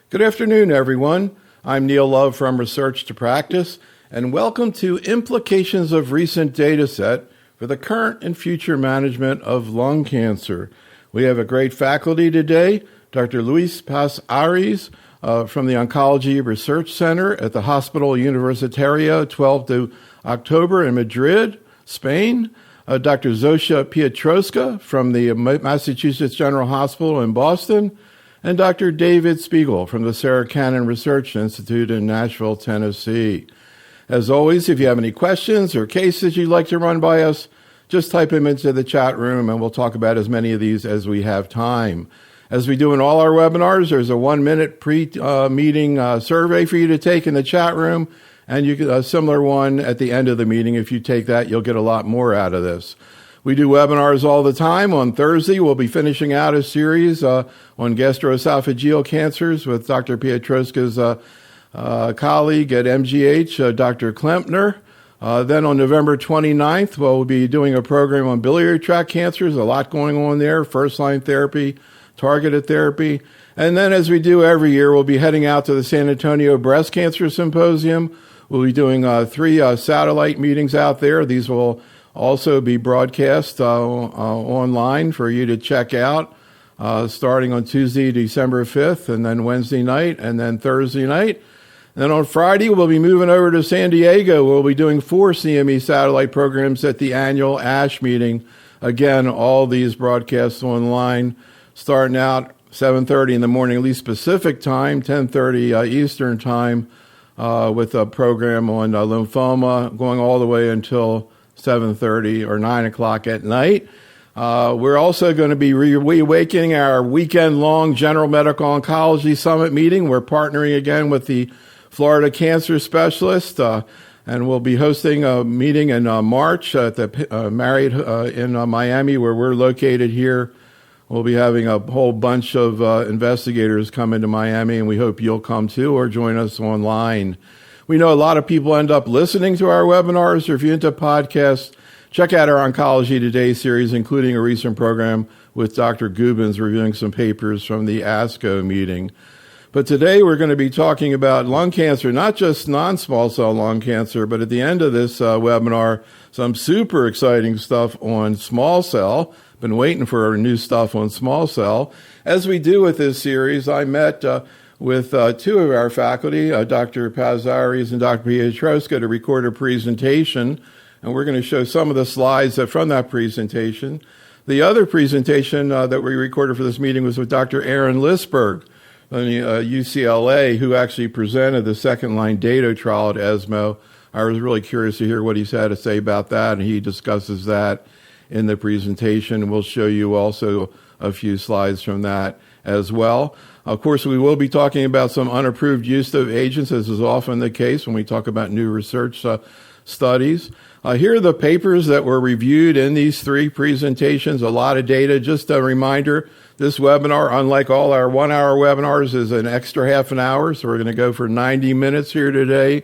Good afternoon, everyone. I'm Neil Love from Research to Practice, and welcome to Implications of Recent Dataset for the Current and Future Management of Lung Cancer. We have a great faculty today, Dr. Luis Paz-Ares from the Oncology Research Center at the Hospital Universitario, 12 to October in Madrid, Spain. Dr. Zofia Piotrowska from the Massachusetts General Hospital in Boston, and Dr. David Spigel from the Sarah Cannon Research Institute in Nashville, Tennessee. As always, if you have any questions or cases you'd like to run by us, just type them into the chat room and we'll talk about as many of these as we have time. As we do in all our webinars, there's a 1-minute pre-meeting survey for you to take in the chat room, and you get a similar one at the end of the meeting. If you take that, you'll get a lot more out of this. We do webinars all the time. On Thursday, we'll be finishing out a series on gastroesophageal cancers with Dr. Piotrowska's colleague at MGH, Dr. Klempner. Then on November 29th, we'll be doing a program on biliary tract cancers, a lot going on there, first-line therapy, targeted therapy. And then as we do every year, we'll be heading out to the San Antonio Breast Cancer Symposium. We'll be doing 3 satellite meetings out there. These will also be broadcast online for you to check out, starting on Tuesday, December 5th, and then Wednesday night, and then Thursday night. And then on Friday, we'll be moving over to San Diego. We'll be doing 4 CME satellite programs at the annual ASH meeting. Again, all these broadcasts online, starting out 7:30 in the morning, at least Pacific time, 10:30 Eastern time, with a program on lymphoma going all the way until 7:30 or 9 o'clock at night. We're also going to be reawakening our weekend-long General Medical Oncology Summit meeting. We're partnering again with the Florida Cancer Specialist, and we'll be hosting a meeting in March at the Marriott in Miami, where we're located here. We'll be having a whole bunch of investigators come into Miami, and we hope you'll come too or join us online. We know a lot of people end up listening to our webinars, or if you're into podcasts, check out our Oncology Today series, including a recent program with Dr. Gubins reviewing some papers from the ASCO meeting. But today we're going to be talking about lung cancer, not just non-small cell lung cancer, but at the end of this webinar, some super exciting stuff on small cell. Been waiting for new stuff on small cell. As we do with this series, I met with 2 of our faculty, Dr. Paz-Ares and Dr. Piotrowska, to record a presentation, and we're going to show some of the slides from that presentation. The other presentation that we recorded for this meeting was with Dr. Aaron Lisberg from UCLA, who actually presented the second-line data trial at ESMO. I was really curious to hear what he's had to say about that, and he discusses that in the presentation. We'll show you also a few slides from that as well. Of course, we will be talking about some unapproved use of agents, as is often the case when we talk about new research studies. Here are the papers that were reviewed in these 3 presentations, a lot of data. Just a reminder, this webinar, unlike all our 1-hour webinars, is an extra half an hour, so we're going to go for 90 minutes here today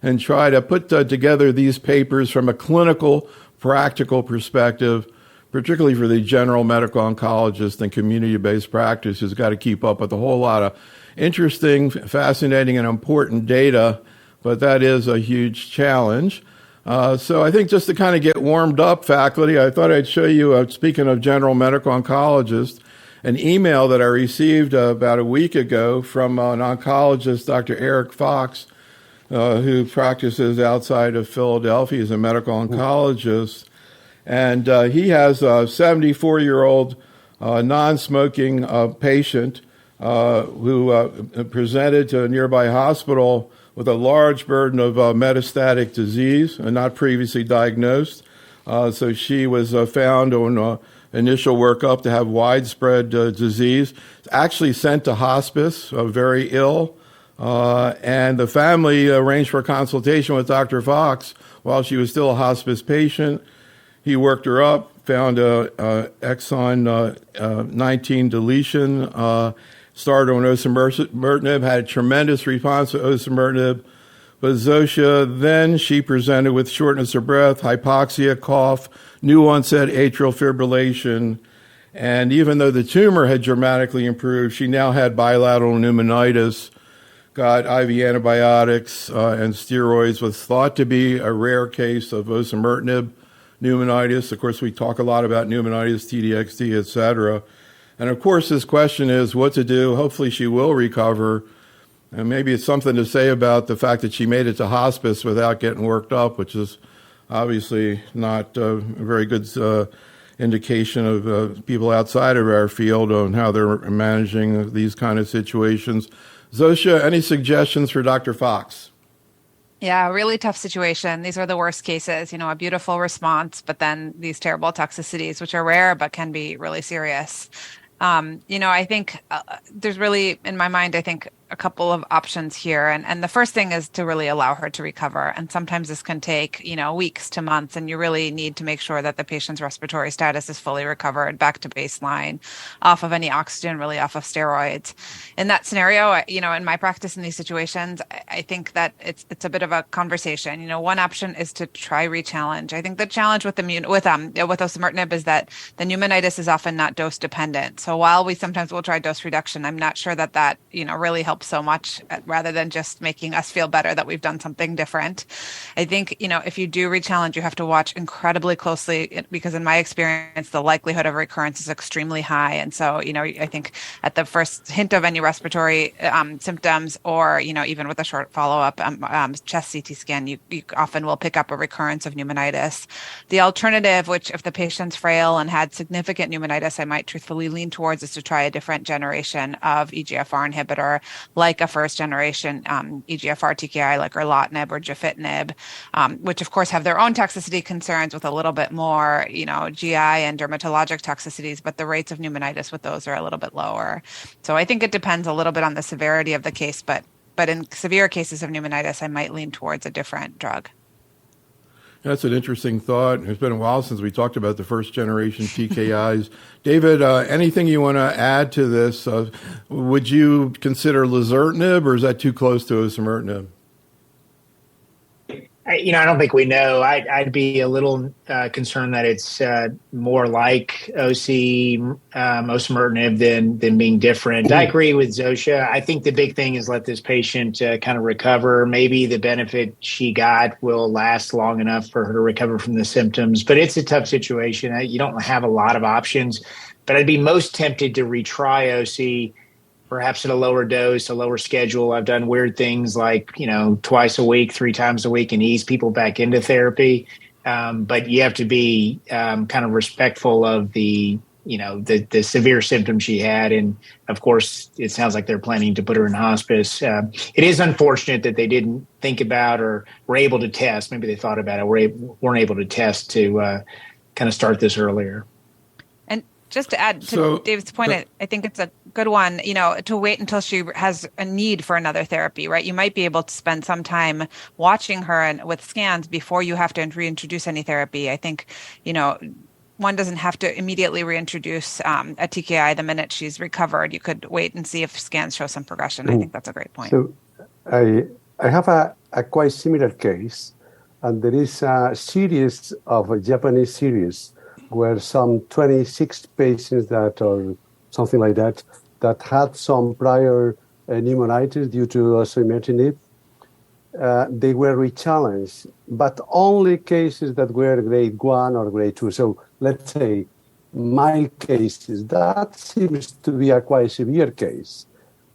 and try to put together these papers from a clinical, practical perspective, particularly for the general medical oncologist and community-based practice who's got to keep up with a whole lot of interesting, fascinating, and important data, but that is a huge challenge. So I think just to kind of get warmed up, faculty, I thought I'd show you, speaking of general medical oncologists, an email that I received about a week ago from an oncologist, Dr. Eric Fox, who practices outside of Philadelphia. He's a medical oncologist. And he has a 74-year-old non-smoking patient who presented to a nearby hospital with a large burden of metastatic disease and not previously diagnosed. So she was found on initial workup to have widespread disease, actually sent to hospice, very ill. And the family arranged for a consultation with Dr. Fox while she was still a hospice patient. He worked her up, found a exon 19 deletion, started on osimertinib, had a tremendous response to osimertinib. But Zofia, then she presented with shortness of breath, hypoxia, cough, new onset atrial fibrillation, And even though the tumor had dramatically improved, she now had bilateral pneumonitis, got IV antibiotics and steroids, was thought to be a rare case of osimertinib pneumonitis. Of course, we talk a lot about pneumonitis, TDXD, et cetera. And of course, this question is what to do. Hopefully she will recover. And maybe it's something to say about the fact that she made it to hospice without getting worked up, which is obviously not a very good indication of people outside of our field on how they're managing these kind of situations. Zofia, any suggestions for Dr. Fox? Yeah, really tough situation. These are the worst cases, a beautiful response, but then these terrible toxicities, which are rare, but can be really serious. I think there's really, in my mind, I think a couple of options here. And the first thing is to really allow her to recover. And sometimes this can take, weeks to months. And you really need to make sure that the patient's respiratory status is fully recovered back to baseline, off of any oxygen, really off of steroids. In that scenario, in my practice in these situations, I think that it's a bit of a conversation. One option is to try rechallenge. I think the challenge with osimertinib is that the pneumonitis is often not dose dependent. So while we sometimes will try dose reduction, I'm not sure that really helps so much, rather than just making us feel better that we've done something different. I think, if you do rechallenge, you have to watch incredibly closely, because in my experience, the likelihood of recurrence is extremely high. And so, I think at the first hint of any respiratory symptoms, or, even with a short follow-up chest CT scan, you often will pick up a recurrence of pneumonitis. The alternative, which if the patient's frail and had significant pneumonitis, I might truthfully lean towards, is to try a different generation of EGFR inhibitor, like a first generation EGFR TKI like erlotinib or gefitinib, which of course have their own toxicity concerns with a little bit more, GI and dermatologic toxicities, but the rates of pneumonitis with those are a little bit lower. So I think it depends a little bit on the severity of the case, but in severe cases of pneumonitis, I might lean towards a different drug. That's an interesting thought. It's been a while since we talked about the first generation TKIs. David, anything you want to add to this? Would you consider lazertinib, or is that too close to osimertinib? I don't think we know. I'd be a little concerned that it's more like osimertinib than being different. I agree with Zofia. I think the big thing is let this patient kind of recover. Maybe the benefit she got will last long enough for her to recover from the symptoms. But it's a tough situation. You don't have a lot of options. But I'd be most tempted to retry OC, perhaps at a lower dose, a lower schedule. I've done weird things like, twice a week, 3 times a week, and ease people back into therapy. But you have to be kind of respectful of the severe symptoms she had. And of course, it sounds like they're planning to put her in hospice. It is unfortunate that they didn't think about or were able to test. Maybe they thought about it, weren't able to test to kind of start this earlier. Just to add to David's point, I think it's a good one, to wait until she has a need for another therapy, right? You might be able to spend some time watching her and with scans before you have to reintroduce any therapy. I think, one doesn't have to immediately reintroduce a TKI the minute she's recovered. You could wait and see if scans show some progression. I think that's a great point. So I have a quite similar case, and there is a series of a Japanese series where some 26 patients or something like that had some prior pneumonitis due to osimertinib. They were rechallenged, but only cases that were grade 1 or grade 2. So let's say mild cases. That seems to be a quite severe case.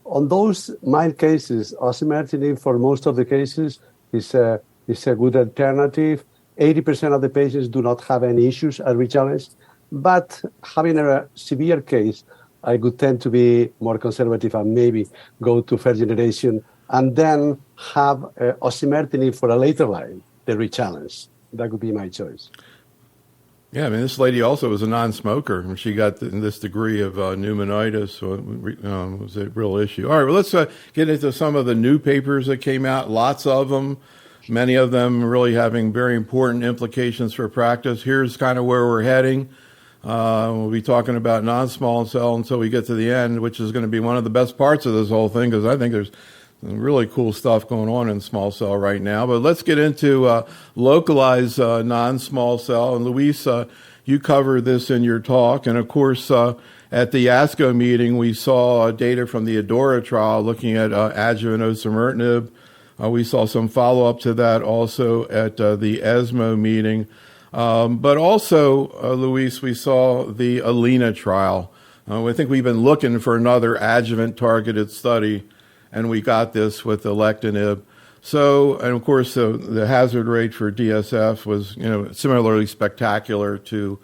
On those mild cases, osimertinib for most of the cases is a good alternative. 80% of the patients do not have any issues at rechallenge, but having a severe case, I would tend to be more conservative and maybe go to first generation and then have osimertinib for a later line, the rechallenge. That would be my choice. Yeah, I mean, this lady also was a non-smoker when she got this degree of pneumonitis, so it was a real issue. All right, well, let's get into some of the new papers that came out, lots of them. Many of them really having very important implications for practice. Here's kind of where we're heading. We'll be talking about non-small cell until we get to the end, which is going to be one of the best parts of this whole thing, because I think there's some really cool stuff going on in small cell right now. But let's get into localized non-small cell. And Luis, you covered this in your talk. And of course, at the ASCO meeting, we saw data from the ADAURA trial looking at adjuvant osimertinib. We saw some follow-up to that also at the ESMO meeting. But also, Luis, we saw the ALINA trial. I think we've been looking for another adjuvant-targeted study, and we got this with alectinib. So, and of course, the hazard rate for DSF was, similarly spectacular to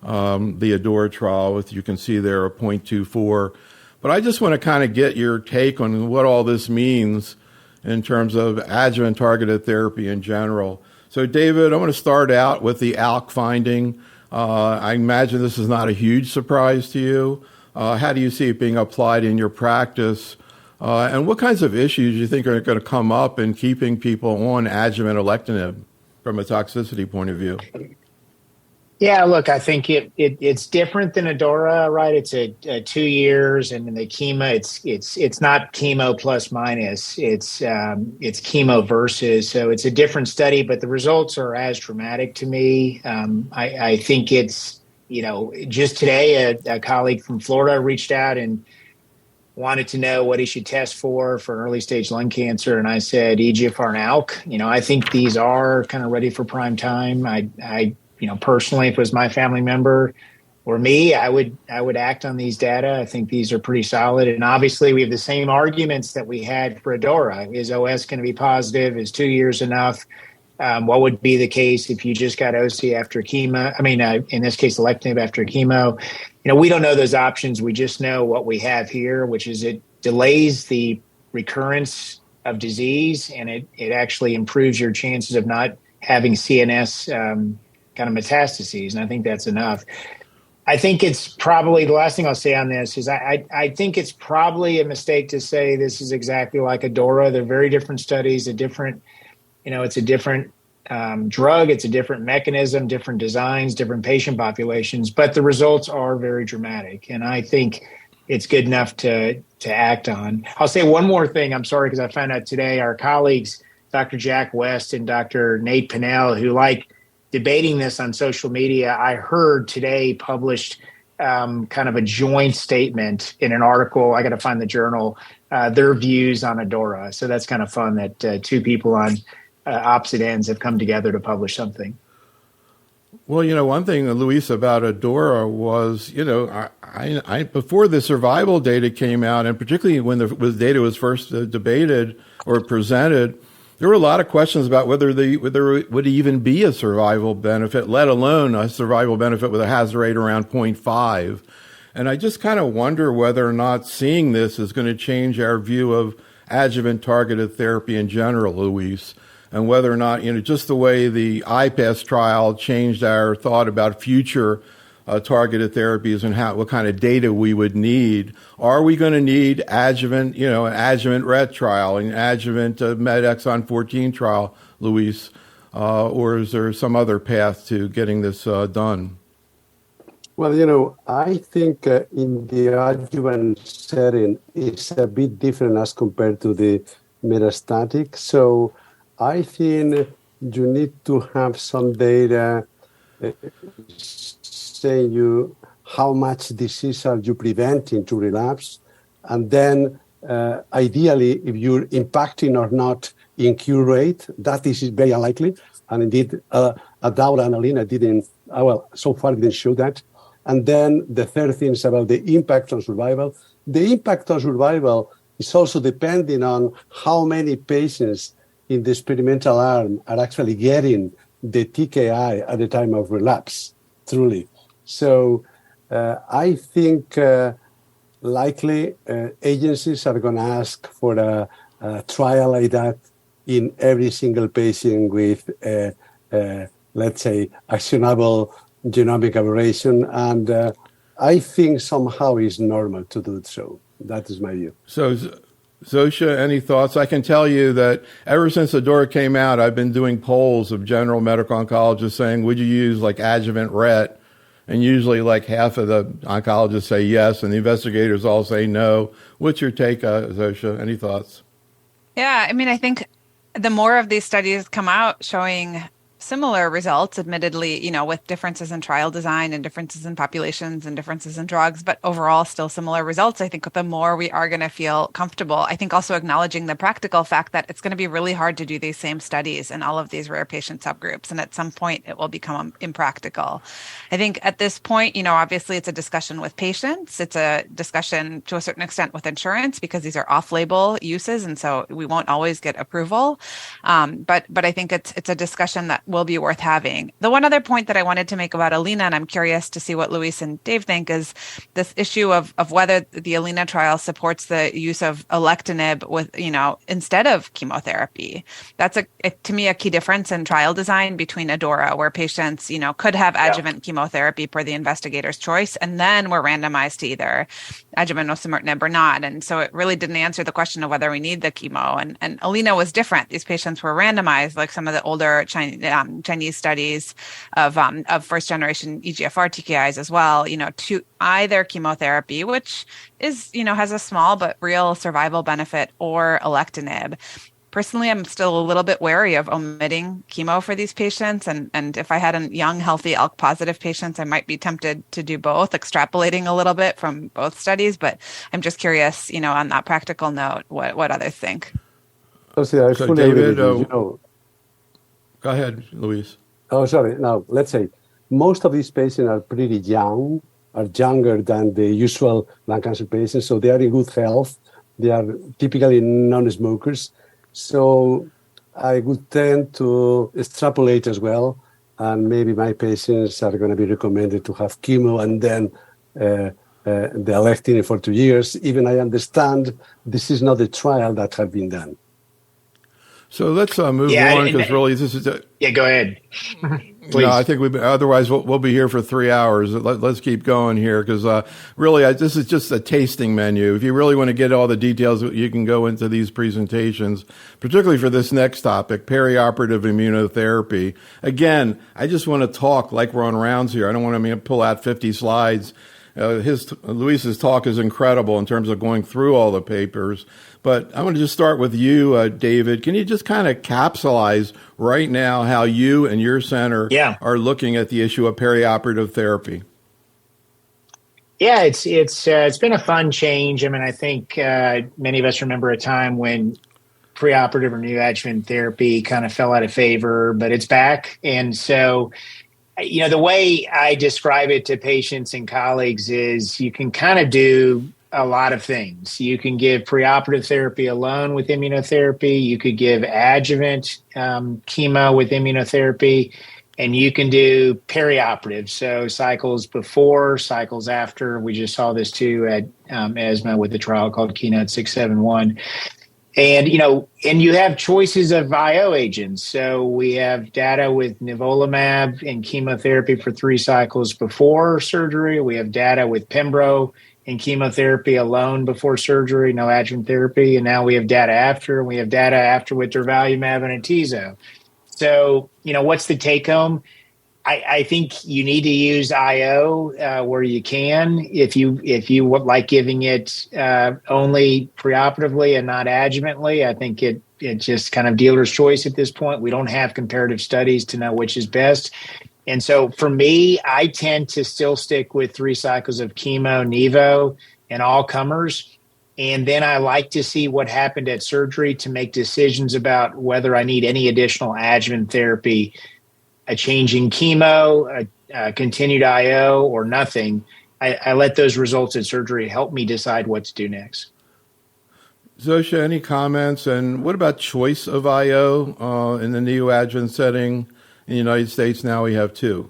the ADAURA trial, with, you can see there, a 0.24. But I just want to kind of get your take on what all this means in terms of adjuvant-targeted therapy in general. So, David, I want to start out with the ALK finding. I imagine this is not a huge surprise to you. How do you see it being applied in your practice? And what kinds of issues do you think are going to come up in keeping people on adjuvant alectinib from a toxicity point of view? Yeah, look, I think it's different than ADAURA, right? It's a 2 years, and in the chemo, it's not chemo plus minus, it's chemo versus. So it's a different study, but the results are as dramatic to me. I think it's, just today a colleague from Florida reached out and wanted to know what he should test for early stage lung cancer, and I said EGFR and ALK. I think these are kind of ready for prime time. I personally, if it was my family member or me, I would act on these data. I think these are pretty solid. And obviously we have the same arguments that we had for ADAURA. Is OS going to be positive? Is 2 years enough? What would be the case if you just got OC after chemo? In this case, alectinib after chemo. We don't know those options. We just know what we have here, which is it delays the recurrence of disease, and it actually improves your chances of not having CNS kind of metastases, and I think that's enough. I think it's probably, the last thing I'll say on this is I think it's probably a mistake to say this is exactly like ADAURA. They're very different studies, it's a different drug, it's a different mechanism, different designs, different patient populations, but the results are very dramatic, and I think it's good enough to act on. I'll say one more thing, I'm sorry, because I found out today our colleagues, Dr. Jack West and Dr. Nate Pinnell, who debating this on social media, I heard today published kind of a joint statement in an article. I got to find the journal, their views on ADAURA. So that's kind of fun that two people on opposite ends have come together to publish something. Well, one thing, Luis, about ADAURA was, I before the survival data came out, and particularly when the data was first debated or presented, there were a lot of questions about whether it would even be a survival benefit, let alone a survival benefit with a hazard rate around 0.5. And I just kind of wonder whether or not seeing this is going to change our view of adjuvant targeted therapy in general, Luis, and whether or not, just the way the IPASS trial changed our thought about future targeted therapies and what kind of data we would need. Are we going to need adjuvant, an adjuvant RET trial, an adjuvant MET exon 14 trial, Luis, or is there some other path to getting this done? Well, I think in the adjuvant setting, it's a bit different as compared to the metastatic. So I think you need to have some data saying you how much disease are you preventing to relapse, and then ideally if you're impacting or not in cure rate, that is very unlikely, and indeed ADAURA and ALINA didn't so far didn't show that. And then the third thing is about the impact on survival. The impact on survival is also depending on how many patients in the experimental arm are actually getting the TKI at the time of relapse, truly. So I think likely agencies are going to ask for a trial like that in every single patient with, let's say, actionable genomic aberration. And I think somehow it's normal to do so. That is my view. So, Zofia, any thoughts? I can tell you that ever since ADAURA came out, I've been doing polls of general medical oncologists saying, would you use adjuvant RET? And usually half of the oncologists say yes, and the investigators all say no. What's your take, Zofia? Any thoughts? Yeah, I think the more of these studies come out showing similar results, admittedly, with differences in trial design and differences in populations and differences in drugs, but overall still similar results. I think the more we are going to feel comfortable, I think also acknowledging the practical fact that it's going to be really hard to do these same studies in all of these rare patient subgroups. And at some point it will become impractical. I think at this point, obviously it's a discussion with patients. It's a discussion to a certain extent with insurance because these are off-label uses. And so we won't always get approval. But I think it's a discussion that will be worth having. The one other point that I wanted to make about Alina, and I'm curious to see what Luis and Dave think, is this issue of whether the Alina trial supports the use of alectinib with, instead of chemotherapy. That's to me a key difference in trial design between ADAURA, where patients, could have adjuvant chemotherapy per the investigator's choice, and then were randomized to either adjuvant osimertinib or not. And so it really didn't answer the question of whether we need the chemo. And Alina was different. These patients were randomized, like some of the older Chinese studies of first generation EGFR TKIs as well, to either chemotherapy, which is, has a small but real survival benefit, or alectinib. Personally, I'm still a little bit wary of omitting chemo for these patients. And if I had a young, healthy ALK positive patients, I might be tempted to do both, extrapolating a little bit from both studies. But I'm just curious, on that practical note, what others think. So David, go ahead, Luis. Oh, sorry. Now, let's say most of these patients are pretty young, are younger than the usual lung cancer patients. So they are in good health. They are typically non-smokers. So I would tend to extrapolate as well. And maybe my patients are going to be recommended to have chemo and then the alectinib for 2 years. Even I understand this is not the trial that had been done. So let's move on, because really this is go ahead. No, I think otherwise we'll be here for 3 hours. Let's keep going here, because really this is just a tasting menu. If you really want to get all the details, you can go into these presentations, particularly for this next topic, perioperative immunotherapy. Again, I just want to talk like we're on rounds here. I don't want to pull out 50 slides. Luis's talk is incredible in terms of going through all the papers. But I want to just start with you, David. Can you just kind of capsulize right now how you and your center are looking at the issue of perioperative therapy? Yeah, it's been a fun change. I mean, I think many of us remember a time when preoperative or neoadjuvant therapy kind of fell out of favor, but it's back. And so, the way I describe it to patients and colleagues is you can kind of do a lot of things. You can give preoperative therapy alone with immunotherapy. You could give adjuvant chemo with immunotherapy, and you can do perioperative. So cycles before, cycles after. We just saw this too at ESMO with a trial called Keynote 671. And, and you have choices of IO agents. So we have data with nivolumab and chemotherapy for 3 cycles before surgery. We have data with pembro and chemotherapy alone before surgery, no adjuvant therapy. And now we have data after, and we have data after with durvalumab and atezo. So, what's the take home? I think you need to use IO where you can. If you would like giving it only preoperatively and not adjuvantly, I think it just kind of dealer's choice at this point. We don't have comparative studies to know which is best. And so for me, I tend to still stick with 3 cycles of chemo, Nivo, and all comers. And then I like to see what happened at surgery to make decisions about whether I need any additional adjuvant therapy, a change in chemo, a continued IO, or nothing. I let those results at surgery help me decide what to do next. Zofia, any comments? And what about choice of IO in the neoadjuvant setting? In the United States now we have 2.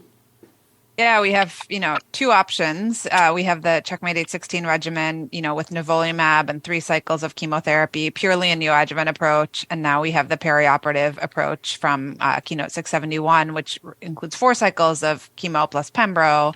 Yeah, we have, 2 options. We have the Checkmate 816 regimen, with nivolumab and 3 cycles of chemotherapy, purely a neoadjuvant approach. And now we have the perioperative approach from Keynote 671, which includes 4 cycles of chemo plus pembro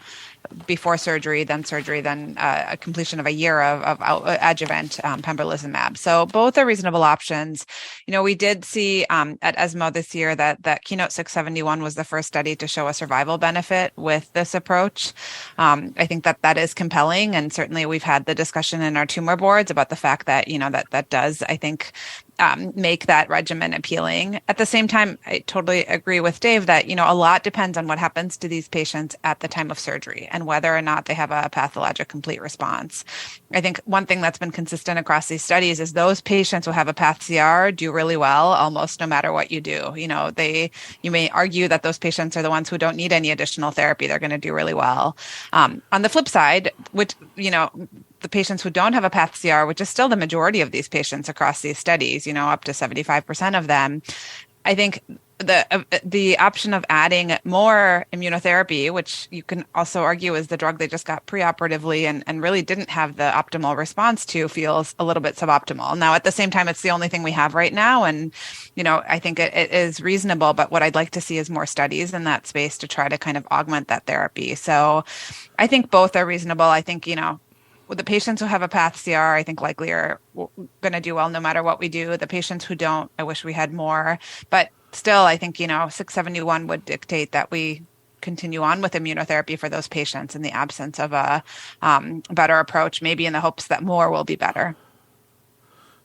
before surgery, then a completion of a year of adjuvant pembrolizumab. So both are reasonable options. We did see at ESMO this year that Keynote 671 was the first study to show a survival benefit with this approach. I think that is compelling, and certainly we've had the discussion in our tumor boards about the fact that that does, I think, make that regimen appealing. At the same time, I totally agree with Dave that, a lot depends on what happens to these patients at the time of surgery and whether or not they have a pathologic complete response. I think one thing that's been consistent across these studies is those patients who have a path CR do really well almost no matter what you do. You may argue that those patients are the ones who don't need any additional therapy. They're going to do really well. On the flip side, which, the patients who don't have a path CR, which is still the majority of these patients across these studies, up to 75% of them, I think the option of adding more immunotherapy, which you can also argue is the drug they just got preoperatively and really didn't have the optimal response to, feels a little bit suboptimal. Now, at the same time, it's the only thing we have right now. And, I think it is reasonable. But what I'd like to see is more studies in that space to try to kind of augment that therapy. So I think both are reasonable. I think, with the patients who have a path CR, I think likely are going to do well no matter what we do. The patients who don't, I wish we had more. But still, I think, 671 would dictate that we continue on with immunotherapy for those patients in the absence of a better approach, maybe in the hopes that more will be better.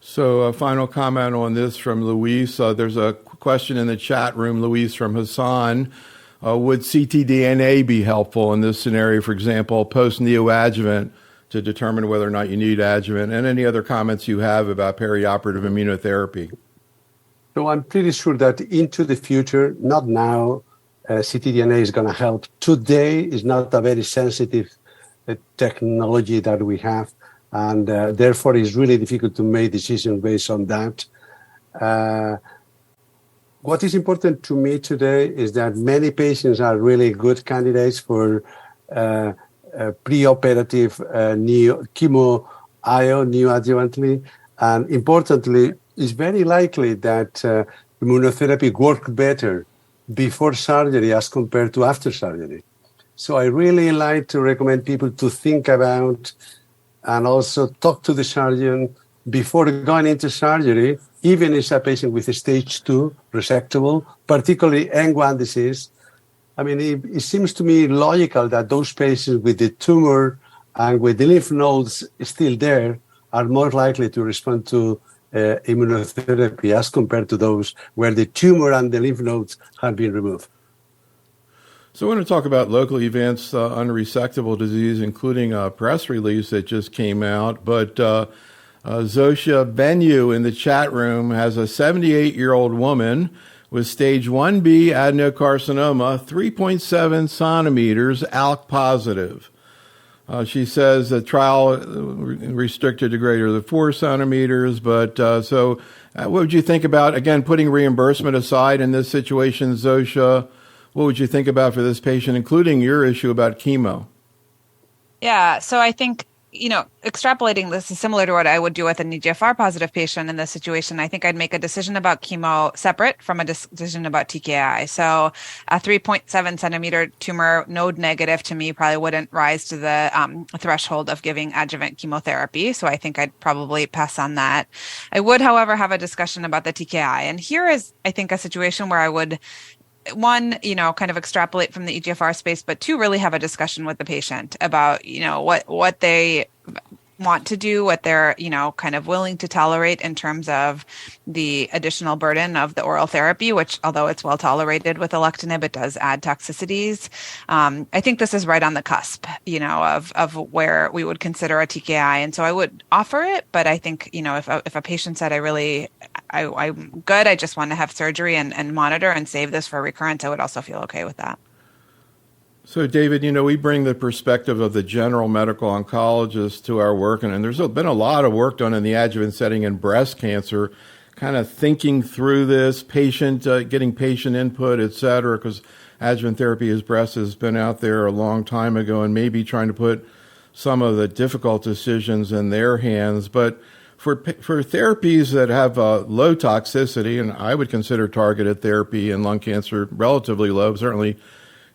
So a final comment on this from Luis. There's a question in the chat room, Luis, from Hassan. Would ctDNA be helpful in this scenario, for example, post-neoadjuvant, to determine whether or not you need adjuvant, and any other comments you have about perioperative immunotherapy? So I'm pretty sure that into the future, not now, ctDNA is going to help. Today is not a very sensitive technology that we have, and therefore it's really difficult to make decisions based on that. What is important to me today is that many patients are really good candidates for preoperative chemo-IO neoadjuvantly, and importantly, it's very likely that immunotherapy works better before surgery as compared to after surgery. So I really like to recommend people to think about and also talk to the surgeon before going into surgery, even if it's a patient with a stage 2 resectable, particularly N1 disease. I mean, it seems to me logical that those patients with the tumor and with the lymph nodes still there are more likely to respond to immunotherapy as compared to those where the tumor and the lymph nodes have been removed. So I want to talk about locally advanced unresectable disease, including a press release that just came out. But Zofia Benyu in the chat room has a 78-year-old woman with stage 1B adenocarcinoma, 3.7 centimeters, ALK positive. She says the trial restricted to greater than 4 centimeters. But what would you think about, again, putting reimbursement aside in this situation, Zofia? What would you think about for this patient, including your issue about chemo? Yeah, so I think, extrapolating this is similar to what I would do with an EGFR positive patient in this situation. I think I'd make a decision about chemo separate from a decision about TKI. So a 3.7 centimeter tumor, node negative, to me probably wouldn't rise to the threshold of giving adjuvant chemotherapy. So I think I'd probably pass on that. I would, however, have a discussion about the TKI. And here is, I think, a situation where I would, one, kind of extrapolate from the EGFR space, but two, really have a discussion with the patient about, what they want to do, what they're, kind of willing to tolerate in terms of the additional burden of the oral therapy, which, although it's well tolerated with alectinib, it does add toxicities. I think this is right on the cusp, of where we would consider a TKI. And so I would offer it, but I think, if a patient said, I'm good, I just want to have surgery and monitor and save this for recurrence, I would also feel okay with that. So, David, we bring the perspective of the general medical oncologist to our work, and there's been a lot of work done in the adjuvant setting in breast cancer, kind of thinking through this, getting patient input, et cetera, because adjuvant therapy as breast has been out there a long time ago, and maybe trying to put some of the difficult decisions in their hands. But for therapies that have low toxicity, and I would consider targeted therapy in lung cancer relatively low, certainly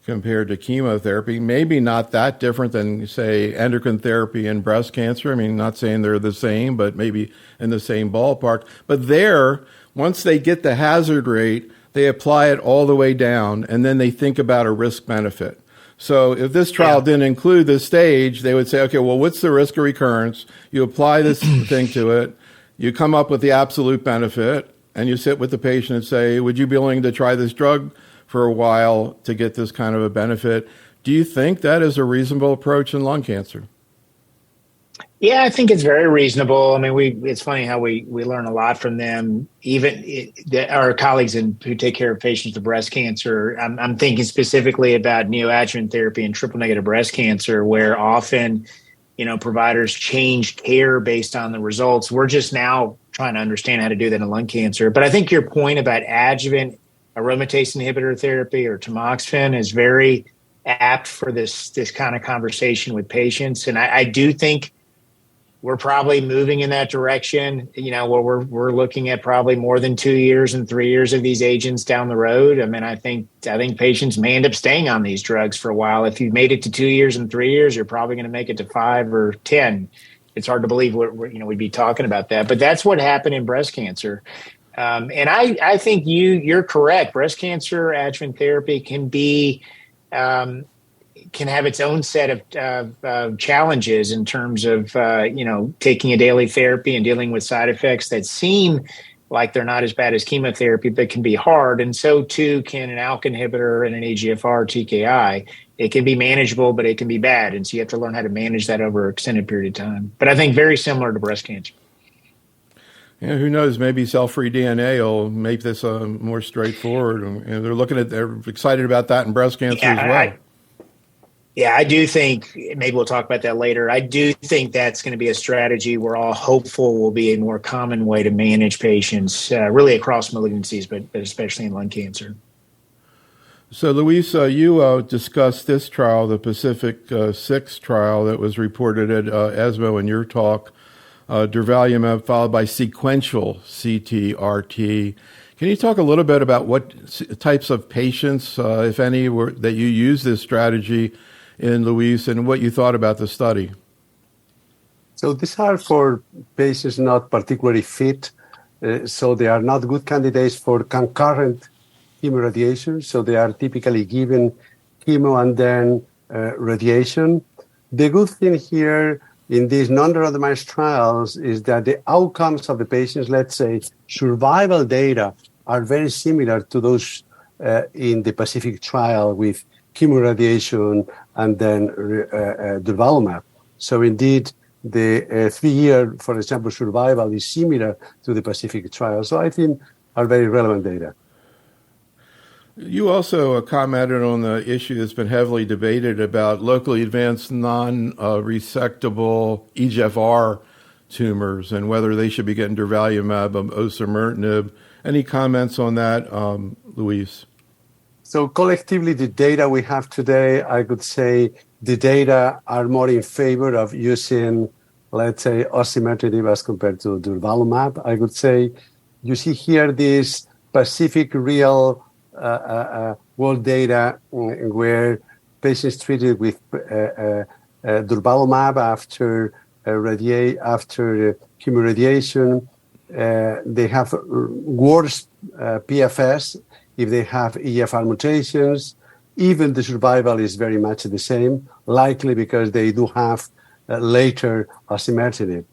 compared to chemotherapy, maybe not that different than, say, endocrine therapy in breast cancer. I mean, not saying they're the same, but maybe in the same ballpark. But there, once they get the hazard rate, they apply it all the way down, and then they think about a risk benefit. So if this trial didn't include this stage, they would say, okay, well, what's the risk of recurrence? You apply this thing to it. you come up with the absolute benefit, and you sit with the patient and say, would you be willing to try this drug for a while to get this kind of a benefit? Do you think that is a reasonable approach in lung cancer? Yeah, I think it's very reasonable. I mean, it's funny how we learn a lot from them. Even our colleagues who take care of patients with breast cancer, I'm thinking specifically about neoadjuvant therapy and triple negative breast cancer, where often, providers change care based on the results. We're just now trying to understand how to do that in lung cancer. But I think your point about adjuvant aromatase inhibitor therapy or tamoxifen is very apt for this kind of conversation with patients. And I do think we're probably moving in that direction, where we're looking at probably more than 2 years and 3 years of these agents down the road. I mean, I think patients may end up staying on these drugs for a while. If you've made it to 2 years and 3 years, you're probably going to make it to 5 or 10. It's hard to believe we'd be talking about that, but that's what happened in breast cancer. And I think you're correct. Breast cancer adjuvant therapy can have its own set of challenges in terms of, taking a daily therapy and dealing with side effects that seem like they're not as bad as chemotherapy, but can be hard. And so too can an ALK inhibitor and an EGFR TKI. It can be manageable, but it can be bad. And so you have to learn how to manage that over an extended period of time. But I think very similar to breast cancer. Yeah, who knows? Maybe cell-free DNA will make this more straightforward. And they're excited about that in breast cancer as well. I do think, maybe we'll talk about that later, I do think that's going to be a strategy we're all hopeful will be a more common way to manage patients, really across malignancies, but especially in lung cancer. So, Luis, you discussed this trial, the Pacific 6 trial that was reported at ESMO in your talk, durvalumab followed by sequential CT-RT. Can you talk a little bit about what types of patients, if any, that you use this strategy in, Luis, and what you thought about the study? So these are for patients not particularly fit, so they are not good candidates for concurrent chemoradiation, so they are typically given chemo and then radiation. The good thing here in these non-randomized trials is that the outcomes of the patients, let's say survival data, are very similar to those in the Pacific trial with chemoradiation and then durvalumab. So indeed, the 3-year, for example, survival is similar to the Pacific trial. So I think are very relevant data. You also commented on the issue that's been heavily debated about locally advanced non-resectable EGFR tumors and whether they should be getting durvalumab or osimertinib. Any comments on that, Luis? So collectively, the data we have today, I could say the data are more in favor of using, let's say, osimertinib as compared to durvalumab. I would say you see here this Pacific real world data where patients treated with durvalumab after chemoradiation, they have worse PFS if they have EGFR mutations. Even the survival is very much the same, likely because they do have later osimertinib.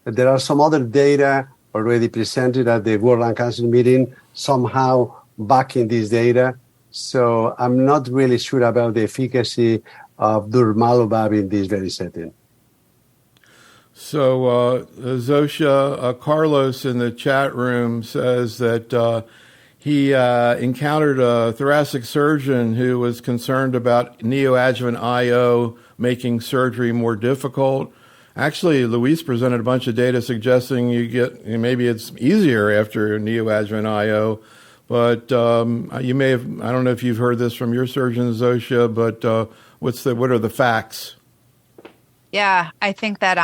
There are some other data already presented at the World Lung Cancer meeting, somehow backing this data. So I'm not really sure about the efficacy of durvalumab in this very setting. So Zofia, Carlos in the chat room says that he encountered a thoracic surgeon who was concerned about neoadjuvant IO making surgery more difficult. Actually, Luis presented a bunch of data suggesting maybe it's easier after neoadjuvant IO. But you may have, I don't know if you've heard this from your surgeon, Zofia, but what are the facts? Yeah, I think that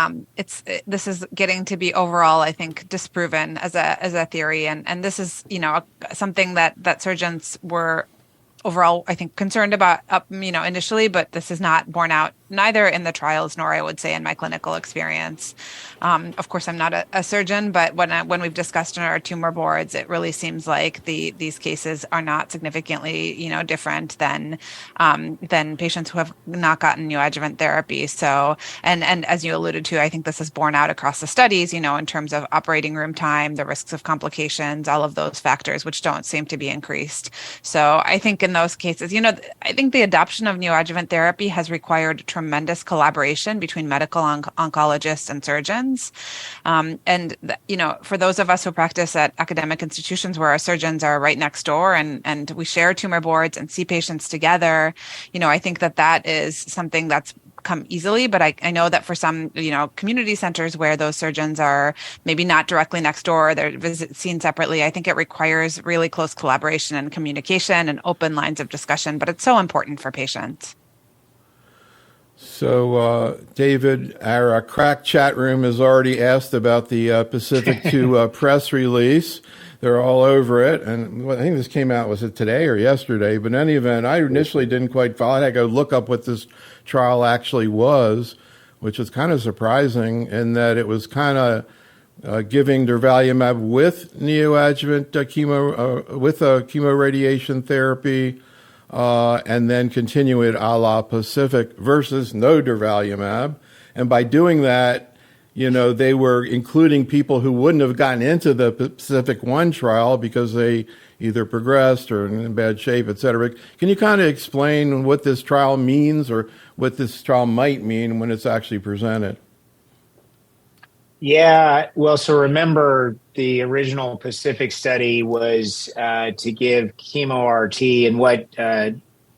this is getting to be overall, I think, disproven as a theory, and this is something that surgeons were overall, I think, concerned about initially, but this is not borne out neither in the trials nor I would say in my clinical experience. Of course, I'm not a surgeon, but when we've discussed in our tumor boards, it really seems like these cases are not significantly, different than patients who have not gotten neoadjuvant therapy. So, and as you alluded to, I think this is borne out across the studies, in terms of operating room time, the risks of complications, all of those factors, which don't seem to be increased. So I think in those cases, I think the adoption of neoadjuvant therapy has required tremendous collaboration between medical oncologists and surgeons. For those of us who practice at academic institutions where our surgeons are right next door and we share tumor boards and see patients together, I think that is something that's come easily, but I know that for some, community centers where those surgeons are maybe not directly next door, they're seen separately, I think it requires really close collaboration and communication and open lines of discussion, but it's so important for patients. So, David, our crack chat room has already asked about the Pacific 2 press release. They're all over it. And I think this came out, was it today or yesterday? But in any event, I initially didn't quite follow. I had to go look up what this trial actually was, which is kind of surprising in that it was kind of giving durvalumab with neoadjuvant chemoradiation therapy, and then continue it a la Pacific versus no durvalumab. And by doing that, they were including people who wouldn't have gotten into the Pacific 1 trial because they either progressed or in bad shape, et cetera. Can you kind of explain what this trial means or what this trial might mean when it's actually presented? Yeah, well, so remember the original Pacific study was to give chemo RT, and what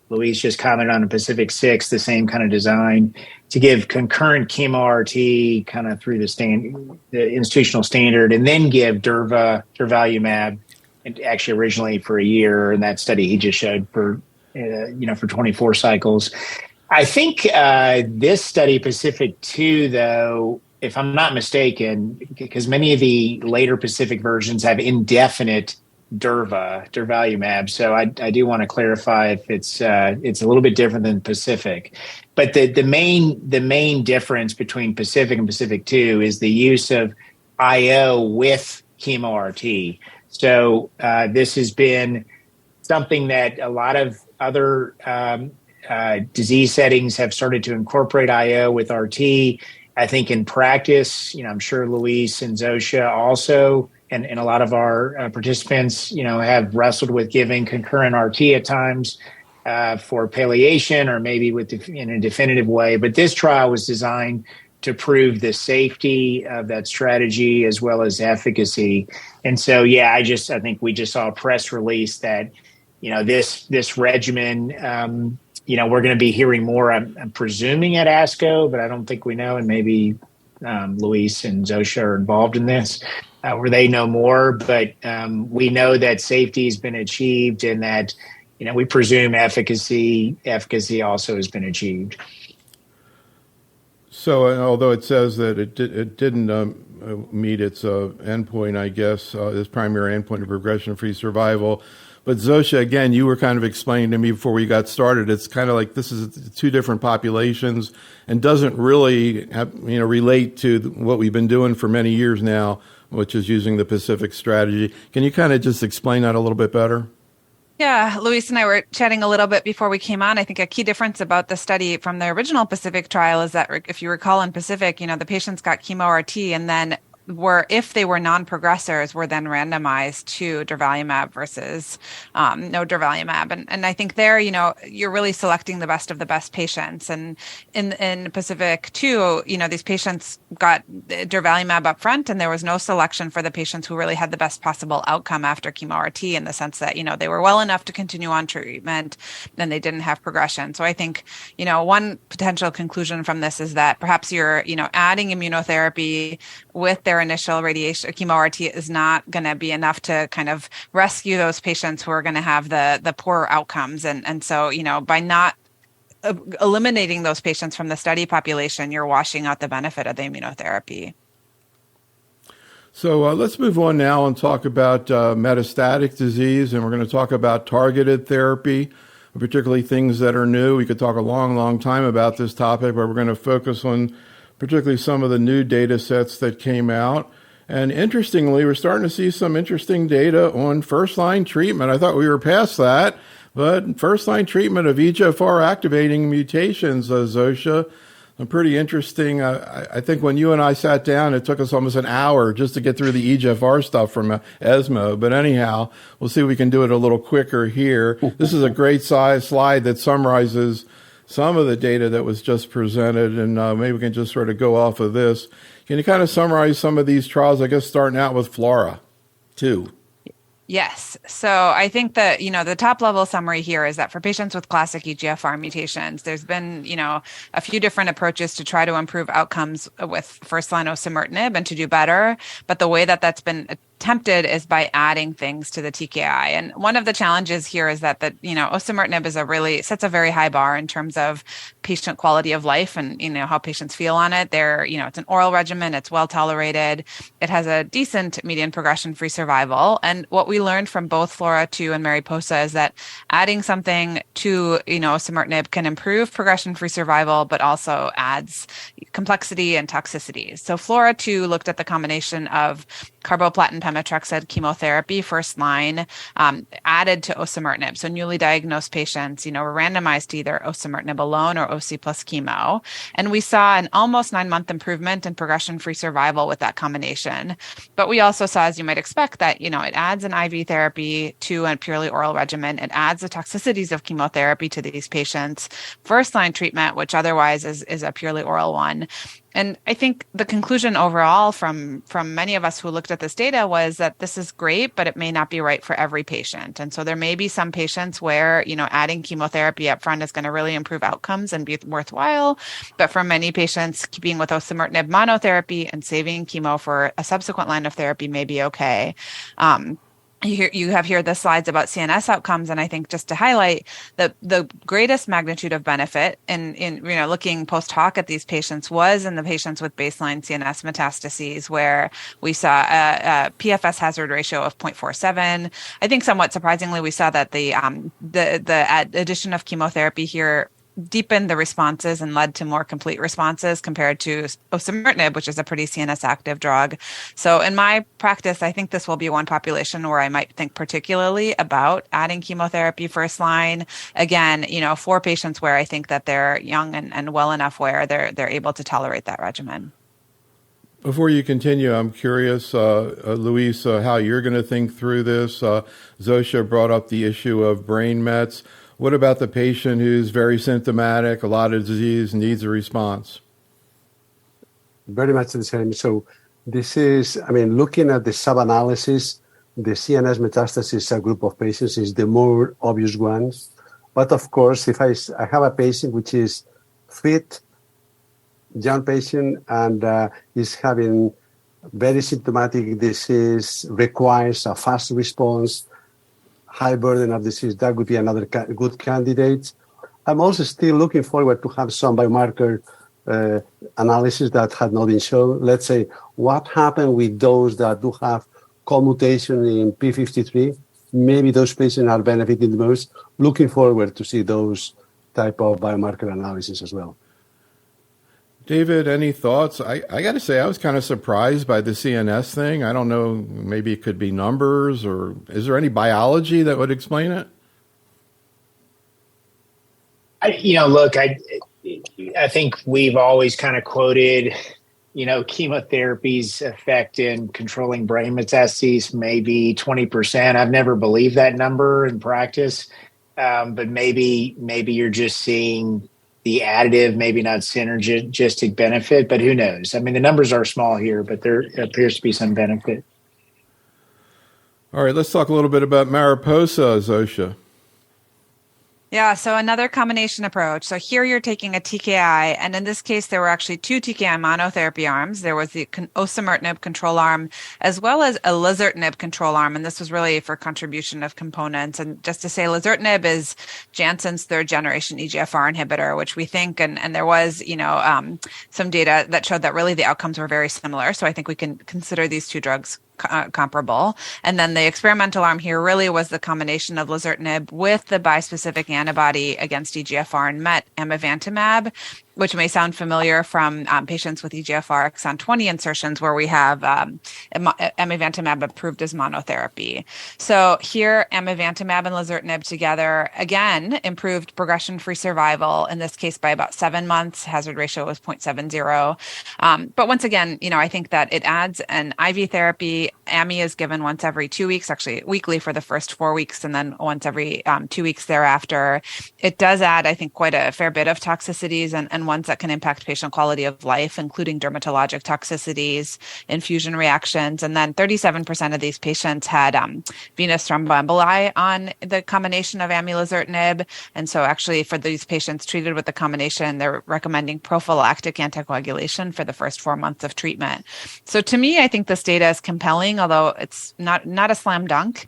Luis just commented on in Pacific 6, the same kind of design, to give concurrent chemo RT kind of through the institutional standard, and then give durvalumab, and actually originally for a year, and that study he just showed for 24 cycles. I think this study, Pacific 2, though, if I'm not mistaken, because many of the later Pacific versions have indefinite durvalumab. So I do want to clarify if it's a little bit different than Pacific. But the main difference between Pacific and Pacific 2 is the use of IO with chemo RT. So this has been something that a lot of other disease settings have started to incorporate IO with RT. I think in practice, I'm sure Luis and Zofia also, and a lot of our participants, have wrestled with giving concurrent RT at times for palliation or maybe in a definitive way. But this trial was designed to prove the safety of that strategy as well as efficacy. And so, I think we just saw a press release that, this regimen, we're going to be hearing more, I'm presuming at ASCO, but I don't think we know. And maybe Luis and Zofia are involved in this, where they know more. But we know that safety has been achieved and that, we presume efficacy also has been achieved. So although it says that it didn't meet its endpoint, I guess, its primary endpoint of progression-free survival, but Zofia, again, you were kind of explaining to me before we got started, it's kind of like this is two different populations and doesn't really relate to what we've been doing for many years now, which is using the Pacific strategy. Can you kind of just explain that a little bit better? Yeah, Luis and I were chatting a little bit before we came on. I think a key difference about the study from the original Pacific trial is that if you recall in Pacific, the patients got chemo RT and then if they were non-progressors, were then randomized to durvalumab versus no durvalumab. And I think there, you're really selecting the best of the best patients. And in Pacific 2, these patients got durvalumab up front, and there was no selection for the patients who really had the best possible outcome after chemo RT, in the sense that, they were well enough to continue on treatment and they didn't have progression. So I think, one potential conclusion from this is that perhaps you're, adding immunotherapy with their initial radiation chemo RT is not going to be enough to kind of rescue those patients who are going to have the poorer outcomes. And so, by not eliminating those patients from the study population, you're washing out the benefit of the immunotherapy. So let's move on now and talk about metastatic disease, and we're going to talk about targeted therapy. particularly things that are new. We could talk a long, long time about this topic, but we're going to focus on particularly some of the new data sets that came out. And interestingly, we're starting to see some interesting data on first-line treatment. I thought we were past that, but first-line treatment of EGFR activating mutations, Zofia, pretty interesting. I think when you and I sat down, it took us almost an hour just to get through the EGFR stuff from ESMO. But anyhow, we'll see if we can do it a little quicker here. This is a great size slide that summarizes some of the data that was just presented, and maybe we can just sort of go off of this. Can you kind of summarize some of these trials, I guess, starting out with FLAURA 2? Yes. So I think that, the top level summary here is that for patients with classic EGFR mutations, there's been, a few different approaches to try to improve outcomes with first-line osimertinib and to do better. But the way that that's been attempted is by adding things to the TKI. And one of the challenges here is that osimertinib sets a very high bar in terms of patient quality of life and, how patients feel on it. It's an oral regimen. It's well tolerated. It has a decent median progression-free survival. And what we learned from both FLAURA2 and MARIPOSA is that adding something to, osimertinib can improve progression-free survival, but also adds complexity and toxicity. So FLAURA2 looked at the combination of carboplatin pemetrexed chemotherapy first line added to osimertinib. So newly diagnosed patients, were randomized to either osimertinib alone or OC plus chemo. And we saw an almost 9-month improvement in progression-free survival with that combination. But we also saw, as you might expect, that, it adds an IV therapy to a purely oral regimen. It adds the toxicities of chemotherapy to these patients. First line treatment, which otherwise is a purely oral one. And I think the conclusion overall from many of us who looked at this data was that this is great, but it may not be right for every patient. And so there may be some patients where, adding chemotherapy up front is going to really improve outcomes and be worthwhile. But for many patients, keeping with osimertinib monotherapy and saving chemo for a subsequent line of therapy may be okay. You have here the slides about CNS outcomes, and I think just to highlight the greatest magnitude of benefit in looking post hoc at these patients was in the patients with baseline CNS metastases, where we saw a PFS hazard ratio of 0.47. I think somewhat surprisingly, we saw that the addition of chemotherapy here deepened the responses and led to more complete responses compared to osimertinib, which is a pretty CNS active drug. So in my practice, I think this will be one population where I might think particularly about adding chemotherapy first line. Again, for patients where I think that they're young and well enough where they're able to tolerate that regimen. Before you continue, I'm curious, Luis, how you're going to think through this. Zofia brought up the issue of brain mets. What about the patient who's very symptomatic, a lot of disease, needs a response? Very much the same. So this is, looking at the sub-analysis, the CNS metastasis group of patients is the more obvious one. But of course, if I have a patient which is fit, young patient, and is having very symptomatic disease, requires a fast response, high burden of disease, that would be another good candidate. I'm also still looking forward to have some biomarker analysis that had not been shown. Let's say, what happened with those that do have commutation in P53? Maybe those patients are benefiting the most. Looking forward to see those type of biomarker analysis as well. David, any thoughts? I got to say, I was kind of surprised by the CNS thing. I don't know, maybe it could be numbers, or is there any biology that would explain it? I think we've always kind of quoted, chemotherapy's effect in controlling brain metastases, maybe 20%. I've never believed that number in practice, but maybe you're just seeing the additive, maybe not synergistic benefit, but who knows? The numbers are small here, but there appears to be some benefit. All right, let's talk a little bit about MARIPOSA, Zofia. Yeah, so another combination approach. So here you're taking a TKI, and in this case, there were actually 2 TKI monotherapy arms. There was the osimertinib control arm, as well as a lazertinib control arm, and this was really for contribution of components. And just to say, lazertinib is Janssen's 3rd-generation EGFR inhibitor, which we think, and there was, some data that showed that really the outcomes were very similar. So I think we can consider these 2 drugs comparable. And then the experimental arm here really was the combination of lazertinib with the bispecific antibody against EGFR and MET, amivantamab, which may sound familiar from patients with EGFR exon 20 insertions where we have amivantamab approved as monotherapy. So here, amivantamab and lazertinib together, again, improved progression-free survival, in this case by about 7 months. Hazard ratio was 0.70. But once again, I think that it adds an IV therapy. Ami is given once every 2 weeks, actually weekly for the first 4 weeks, and then once every 2 weeks thereafter. It does add, I think, quite a fair bit of toxicities and ones that can impact patient quality of life, including dermatologic toxicities, infusion reactions. And then 37% of these patients had venous thromboemboli on the combination of amilazertinib. And so actually for these patients treated with the combination, they're recommending prophylactic anticoagulation for the first 4 months of treatment. So to me, I think this data is compelling, although it's not a slam dunk.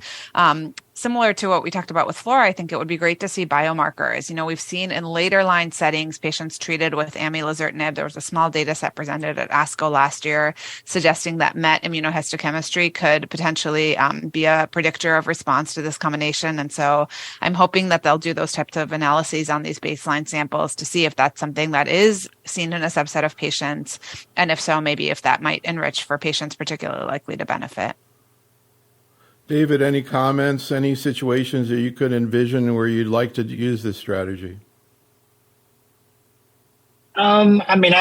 Similar to what we talked about with Flora, I think it would be great to see biomarkers. We've seen in later line settings, patients treated with amilazertinib. There was a small data set presented at ASCO last year suggesting that MET immunohistochemistry could potentially be a predictor of response to this combination. And so I'm hoping that they'll do those types of analyses on these baseline samples to see if that's something that is seen in a subset of patients. And if so, maybe if that might enrich for patients particularly likely to benefit. David, any comments, any situations that you could envision where you'd like to use this strategy? I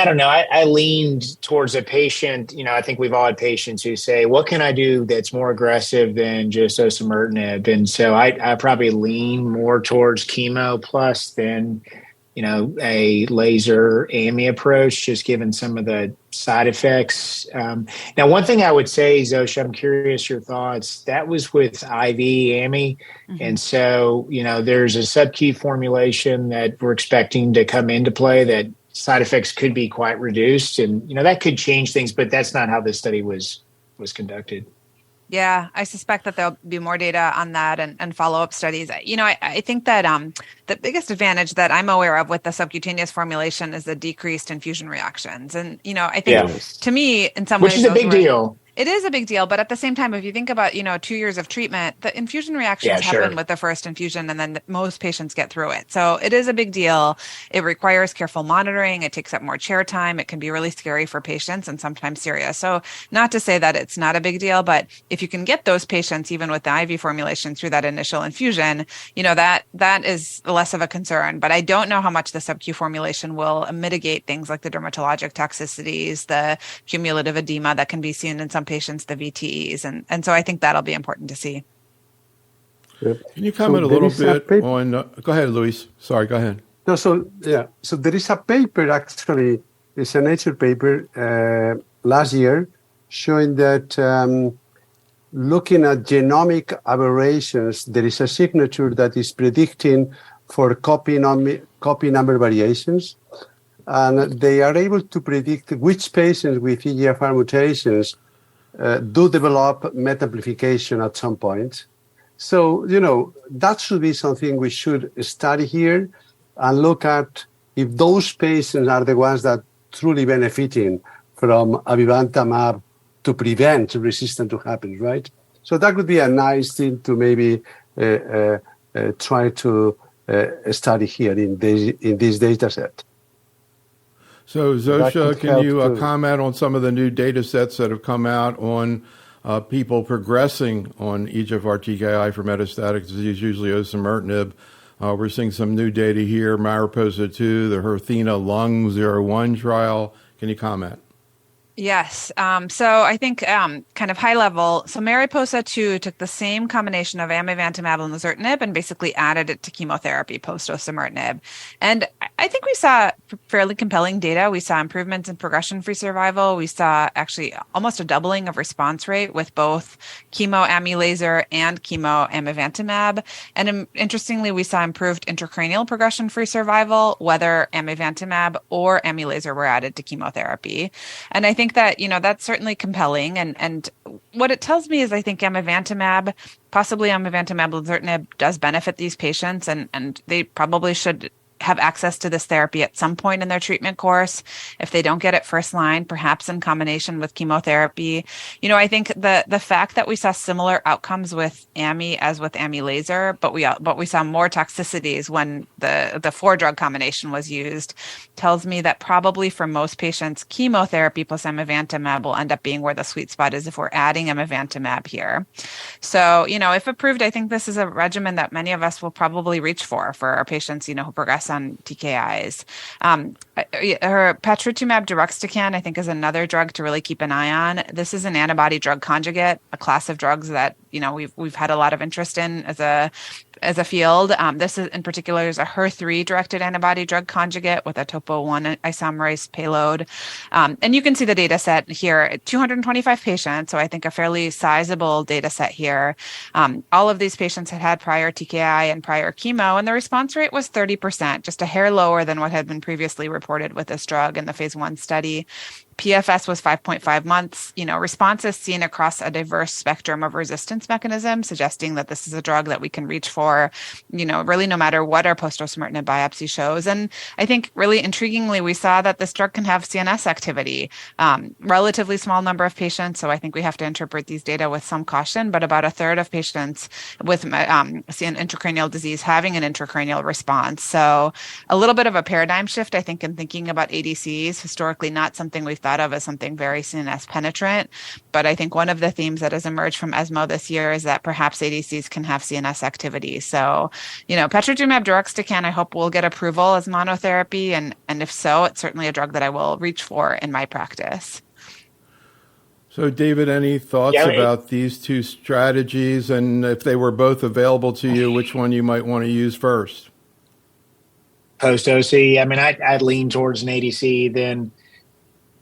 don't know. I leaned towards a patient. I think we've all had patients who say, what can I do that's more aggressive than just osimertinib? And so I probably lean more towards chemo plus than, a laser AMI approach, just given some of the side effects. Now, one thing I would say, Zofia, I'm curious your thoughts. That was with IV AMI. Mm-hmm. And so, there's a sub-Q formulation that we're expecting to come into play that side effects could be quite reduced. And, that could change things, but that's not how this study was conducted. Yeah, I suspect that there'll be more data on that and follow-up studies. I think that the biggest advantage that I'm aware of with the subcutaneous formulation is the decreased infusion reactions. And, I think to me, in some ways, which is a big deal. It is a big deal, but at the same time, if you think about, 2 years of treatment, the infusion reactions happen with the first infusion, and then most patients get through it. So it is a big deal. It requires careful monitoring. It takes up more chair time. It can be really scary for patients and sometimes serious. So not to say that it's not a big deal, but if you can get those patients, even with the IV formulation through that initial infusion, that is less of a concern. But I don't know how much the sub-Q formulation will mitigate things like the dermatologic toxicities, the cumulative edema that can be seen in some patients, the VTEs. And so I think that'll be important to see. Can you comment a little bit on, go ahead, Luis. Sorry, go ahead. No, so there is a paper, actually, it's a Nature paper last year showing that looking at genomic aberrations, there is a signature that is predicting for copy number variations. And they are able to predict which patients with EGFR mutations do develop MET amplification at some point. So, that should be something we should study here and look at if those patients are the ones that truly benefiting from amivantamab to prevent resistance to happen, right? So that would be a nice thing to maybe try to study here in this data set. So, Zofia, can you comment on some of the new data sets that have come out on people progressing on EGFR TKI for metastatic disease, usually osimertinib? We're seeing some new data here, Mariposa 2, the Herthena Lung 01 trial. Can you comment? Yes. So I think kind of high level. So Mariposa 2 took the same combination of amivantamab and lazertinib and basically added it to chemotherapy post-osimertinib. And I think we saw fairly compelling data. We saw improvements in progression-free survival. We saw actually almost a doubling of response rate with both chemo laser and chemo amivantamab. And interestingly, we saw improved intracranial progression-free survival, whether amivantamab or laser were added to chemotherapy. And I think that, that's certainly compelling. And what it tells me is I think amivantamab, possibly amivantamab lazertinib, does benefit these patients, and they probably should have access to this therapy at some point in their treatment course. If they don't get it first line, perhaps in combination with chemotherapy. I think the fact that we saw similar outcomes with AMI as with AMI laser, but we saw more toxicities when the 4-drug combination was used, tells me that probably for most patients, chemotherapy plus amivantamab will end up being where the sweet spot is if we're adding amivantamab here. So, if approved, I think this is a regimen that many of us will probably reach for our patients, who progress on TKIs. Her patritumab deruxtecan, I think, is another drug to really keep an eye on. This is an antibody drug conjugate, a class of drugs that, we've had a lot of interest in as a field. This is in particular is a HER3 directed antibody drug conjugate with a topo-1 isomerase payload. And you can see the data set here, 225 patients. So I think a fairly sizable data set here. All of these patients had prior TKI and prior chemo, and the response rate was 30%, just a hair lower than what had been previously reported with this drug in the phase 1 study. PFS was 5.5 months. Responses seen across a diverse spectrum of resistance mechanisms, suggesting that this is a drug that we can reach for, really no matter what our post-osimertinib biopsy shows. And I think really intriguingly, we saw that this drug can have CNS activity, relatively small number of patients. So I think we have to interpret these data with some caution, but about a third of patients with intracranial disease having an intracranial response. So a little bit of a paradigm shift, I think, in thinking about ADCs, historically not something we've thought of as something very CNS penetrant. But I think one of the themes that has emerged from ESMO this year is that perhaps ADCs can have CNS activity. So, patritumab deruxtecan, I hope will get approval as monotherapy. And if so, it's certainly a drug that I will reach for in my practice. So, David, any thoughts about these two strategies? And if they were both available to you, which one you might want to use first? Post-OC, I'd lean towards an ADC, then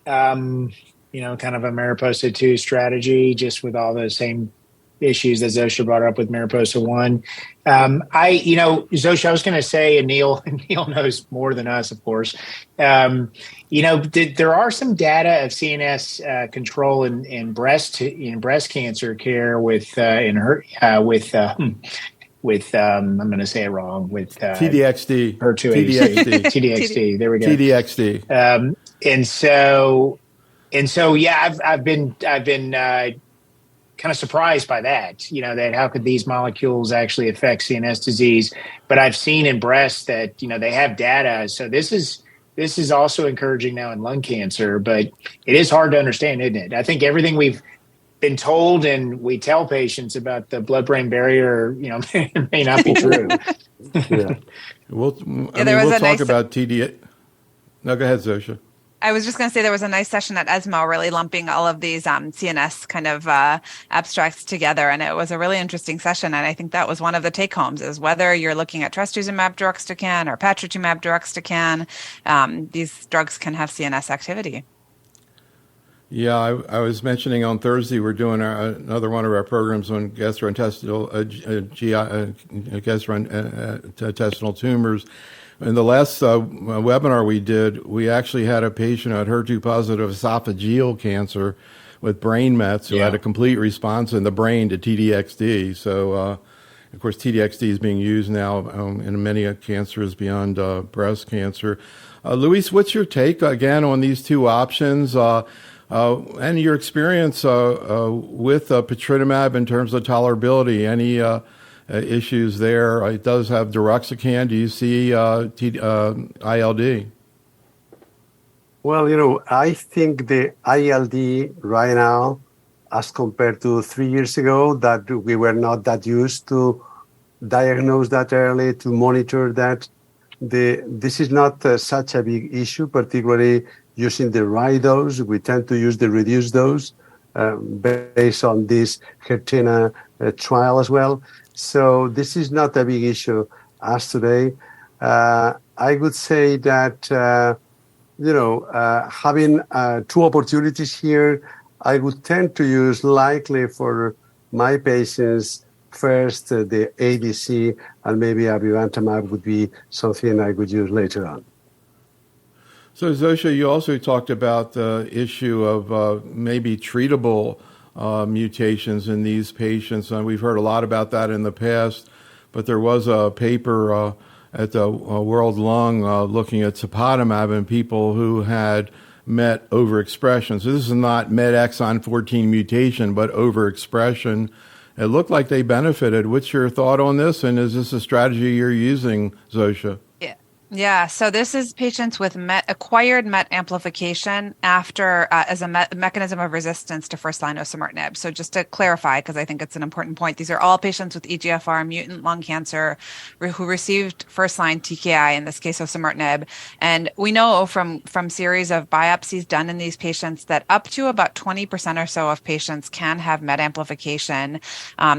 kind of a Mariposa 2 strategy, just with all the same issues that Zofia brought up with Mariposa 1. Zofia, I was going to say, and Neil knows more than us, of course. There are some data of CNS control in breast cancer care with I'm going to say it wrong, with TDXD. HER2 TDXD. There we go. TDXD. And so, yeah, I've been kind of surprised by that. That how could these molecules actually affect CNS disease? But I've seen in breast that they have data. So this is also encouraging now in lung cancer. But it is hard to understand, isn't it? I think everything we've been told and we tell patients about the blood-brain barrier, may not be true. Yeah. We'll talk about TDA. No, go ahead, Zofia. I was just going to say there was a nice session at ESMO really lumping all of these CNS kind of abstracts together. And it was a really interesting session. And I think that was one of the take homes is whether you're looking at trastuzumab deruxtecan or patritumab deruxtecan, these drugs can have CNS activity. Yeah, I was mentioning on Thursday we're doing another one of our programs on gastrointestinal tumors. In the last webinar we did, we actually had a patient who had HER2-positive esophageal cancer with brain mets who had a complete response in the brain to TDXD. So, of course, TDXD is being used now in many cancers beyond breast cancer. Luis, what's your take, again, on these two options? And your experience with patritumab in terms of tolerability, any issues there? It does have deruxtecan. Do you see ILD? Well, I think the ILD right now, as compared to 3 years ago, that we were not that used to diagnose that early, to monitor that. This is not such a big issue, particularly using the right dose. We tend to use the reduced dose based on this Hertena trial as well. So this is not a big issue as today. I would say that, having two opportunities here, I would tend to use likely for my patients first the ADC, and maybe amivantamab would be something I would use later on. So, Zofia, you also talked about the issue of maybe treatable mutations in these patients. And we've heard a lot about that in the past, but there was a paper at the World Lung looking at tepotinib in people who had MET overexpression. So this is not MET exon 14 mutation, but overexpression. It looked like they benefited. What's your thought on this? And is this a strategy you're using, Zofia? Yeah, so this is patients with acquired MET amplification after as a mechanism of resistance to first-line osimertinib. So just to clarify, because I think it's an important point, these are all patients with EGFR mutant lung cancer who received first-line TKI, in this case osimertinib. And we know from series of biopsies done in these patients that up to about 20% or so of patients can have MET amplification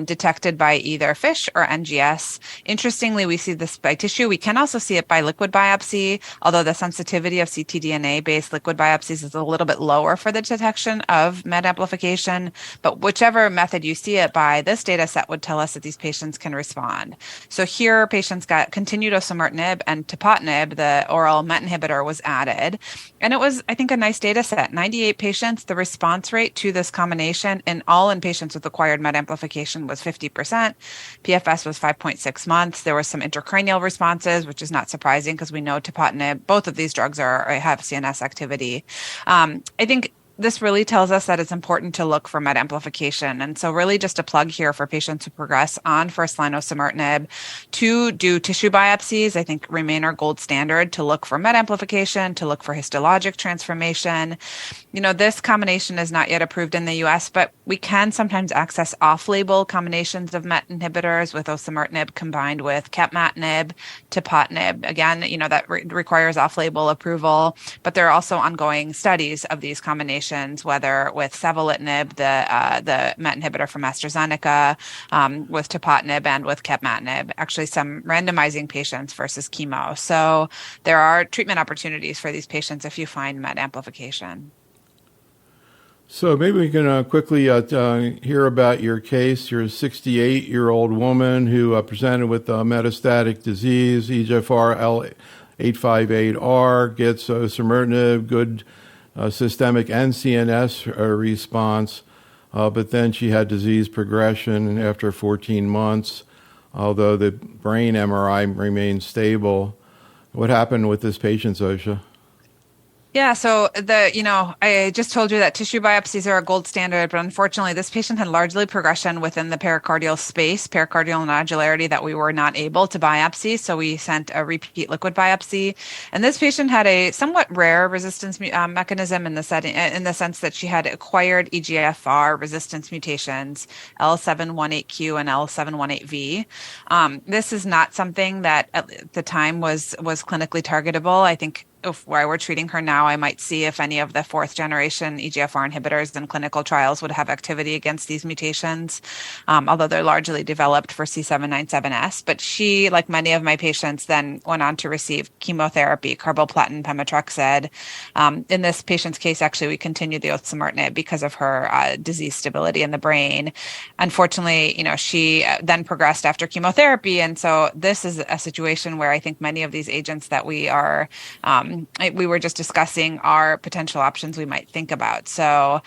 detected by either FISH or NGS. Interestingly, we see this by tissue. We can also see it by liquid biopsy, although the sensitivity of ctDNA-based liquid biopsies is a little bit lower for the detection of MET amplification. But whichever method you see it by, this data set would tell us that these patients can respond. So here, patients got continued osimertinib, and tepotinib, the oral MET inhibitor, was added. And it was, I think, a nice data set. 98 patients, the response rate to this combination in patients with acquired MET amplification was 50%. PFS was 5.6 months. There were some intracranial responses, which is not surprising because we know tepotinib, both of these drugs have CNS activity. I think this really tells us that it's important to look for MET amplification. And so really just a plug here for patients who progress on first-line osimertinib to do tissue biopsies, I think remain our gold standard to look for MET amplification, to look for histologic transformation. This combination is not yet approved in the US, but we can sometimes access off-label combinations of MET inhibitors with osimertinib combined with capmatinib, tepotinib. Again, that requires off-label approval, but there are also ongoing studies of these combinations, whether with savolitinib, the MET inhibitor from AstraZeneca, with tepotinib and with capmatinib, actually some randomizing patients versus chemo. So there are treatment opportunities for these patients if you find MET amplification. So maybe we can quickly hear about your case. You're a 68-year-old woman who presented with metastatic disease, EGFR L858R, gets osimertinib, good systemic and CNS response, but then she had disease progression after 14 months, although the brain MRI remained stable. What happened with this patient, Zofia? Yeah, so I just told you that tissue biopsies are a gold standard, but unfortunately this patient had largely progression within the pericardial space, pericardial nodularity, that we were not able to biopsy. So we sent a repeat liquid biopsy. And this patient had a somewhat rare resistance mechanism in the sense that she had acquired EGFR resistance mutations, L718Q and L718V. This is not something that at the time was clinically targetable. I think if where we're treating her now, I might see if any of the fourth generation EGFR inhibitors in clinical trials would have activity against these mutations, although they're largely developed for C797S. But she, like many of my patients, then went on to receive chemotherapy, carboplatin, pemetrexed. In this patient's case, actually, we continued the osimertinib because of her disease stability in the brain. Unfortunately, she then progressed after chemotherapy. And so this is a situation where I think many of these agents that we were just discussing are potential options we might think about. So,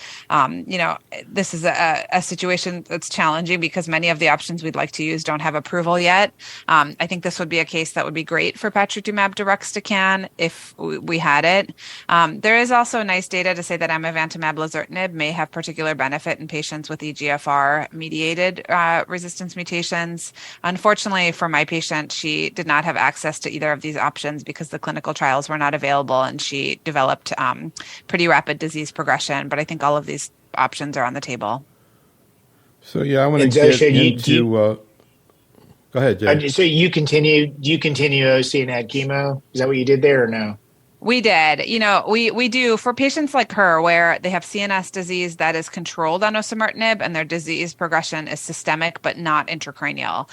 this is a situation that's challenging because many of the options we'd like to use don't have approval yet. I think this would be a case that would be great for patritumab deruxtecan if we had it. There is also nice data to say that amivantamab lazertinib may have particular benefit in patients with EGFR-mediated resistance mutations. Unfortunately, for my patient, she did not have access to either of these options because the clinical trials were not available, and she developed pretty rapid disease progression. But I think all of these options are on the table. So I want to get into. Go ahead, Jay. So do you continue OC and add chemo? Is that what you did there, or no? We did. We do for patients like her where they have CNS disease that is controlled on osimertinib and their disease progression is systemic but not intracranial.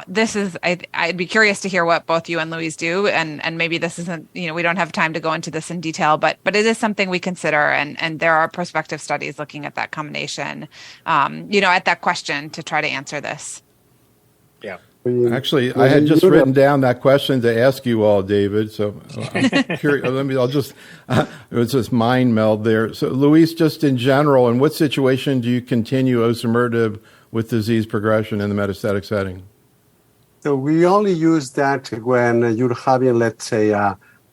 This is, I'd be curious to hear what both you and Luis do. And maybe this isn't, we don't have time to go into this in detail, but it is something we consider. And there are prospective studies looking at that combination, at that question to try to answer this. Yeah. Actually, I had just written down that question to ask you all, David. So I'm curious. It was just mind meld there. So, Luis, just in general, in what situation do you continue osimertinib with disease progression in the metastatic setting? So we only use that when you're having, let's say,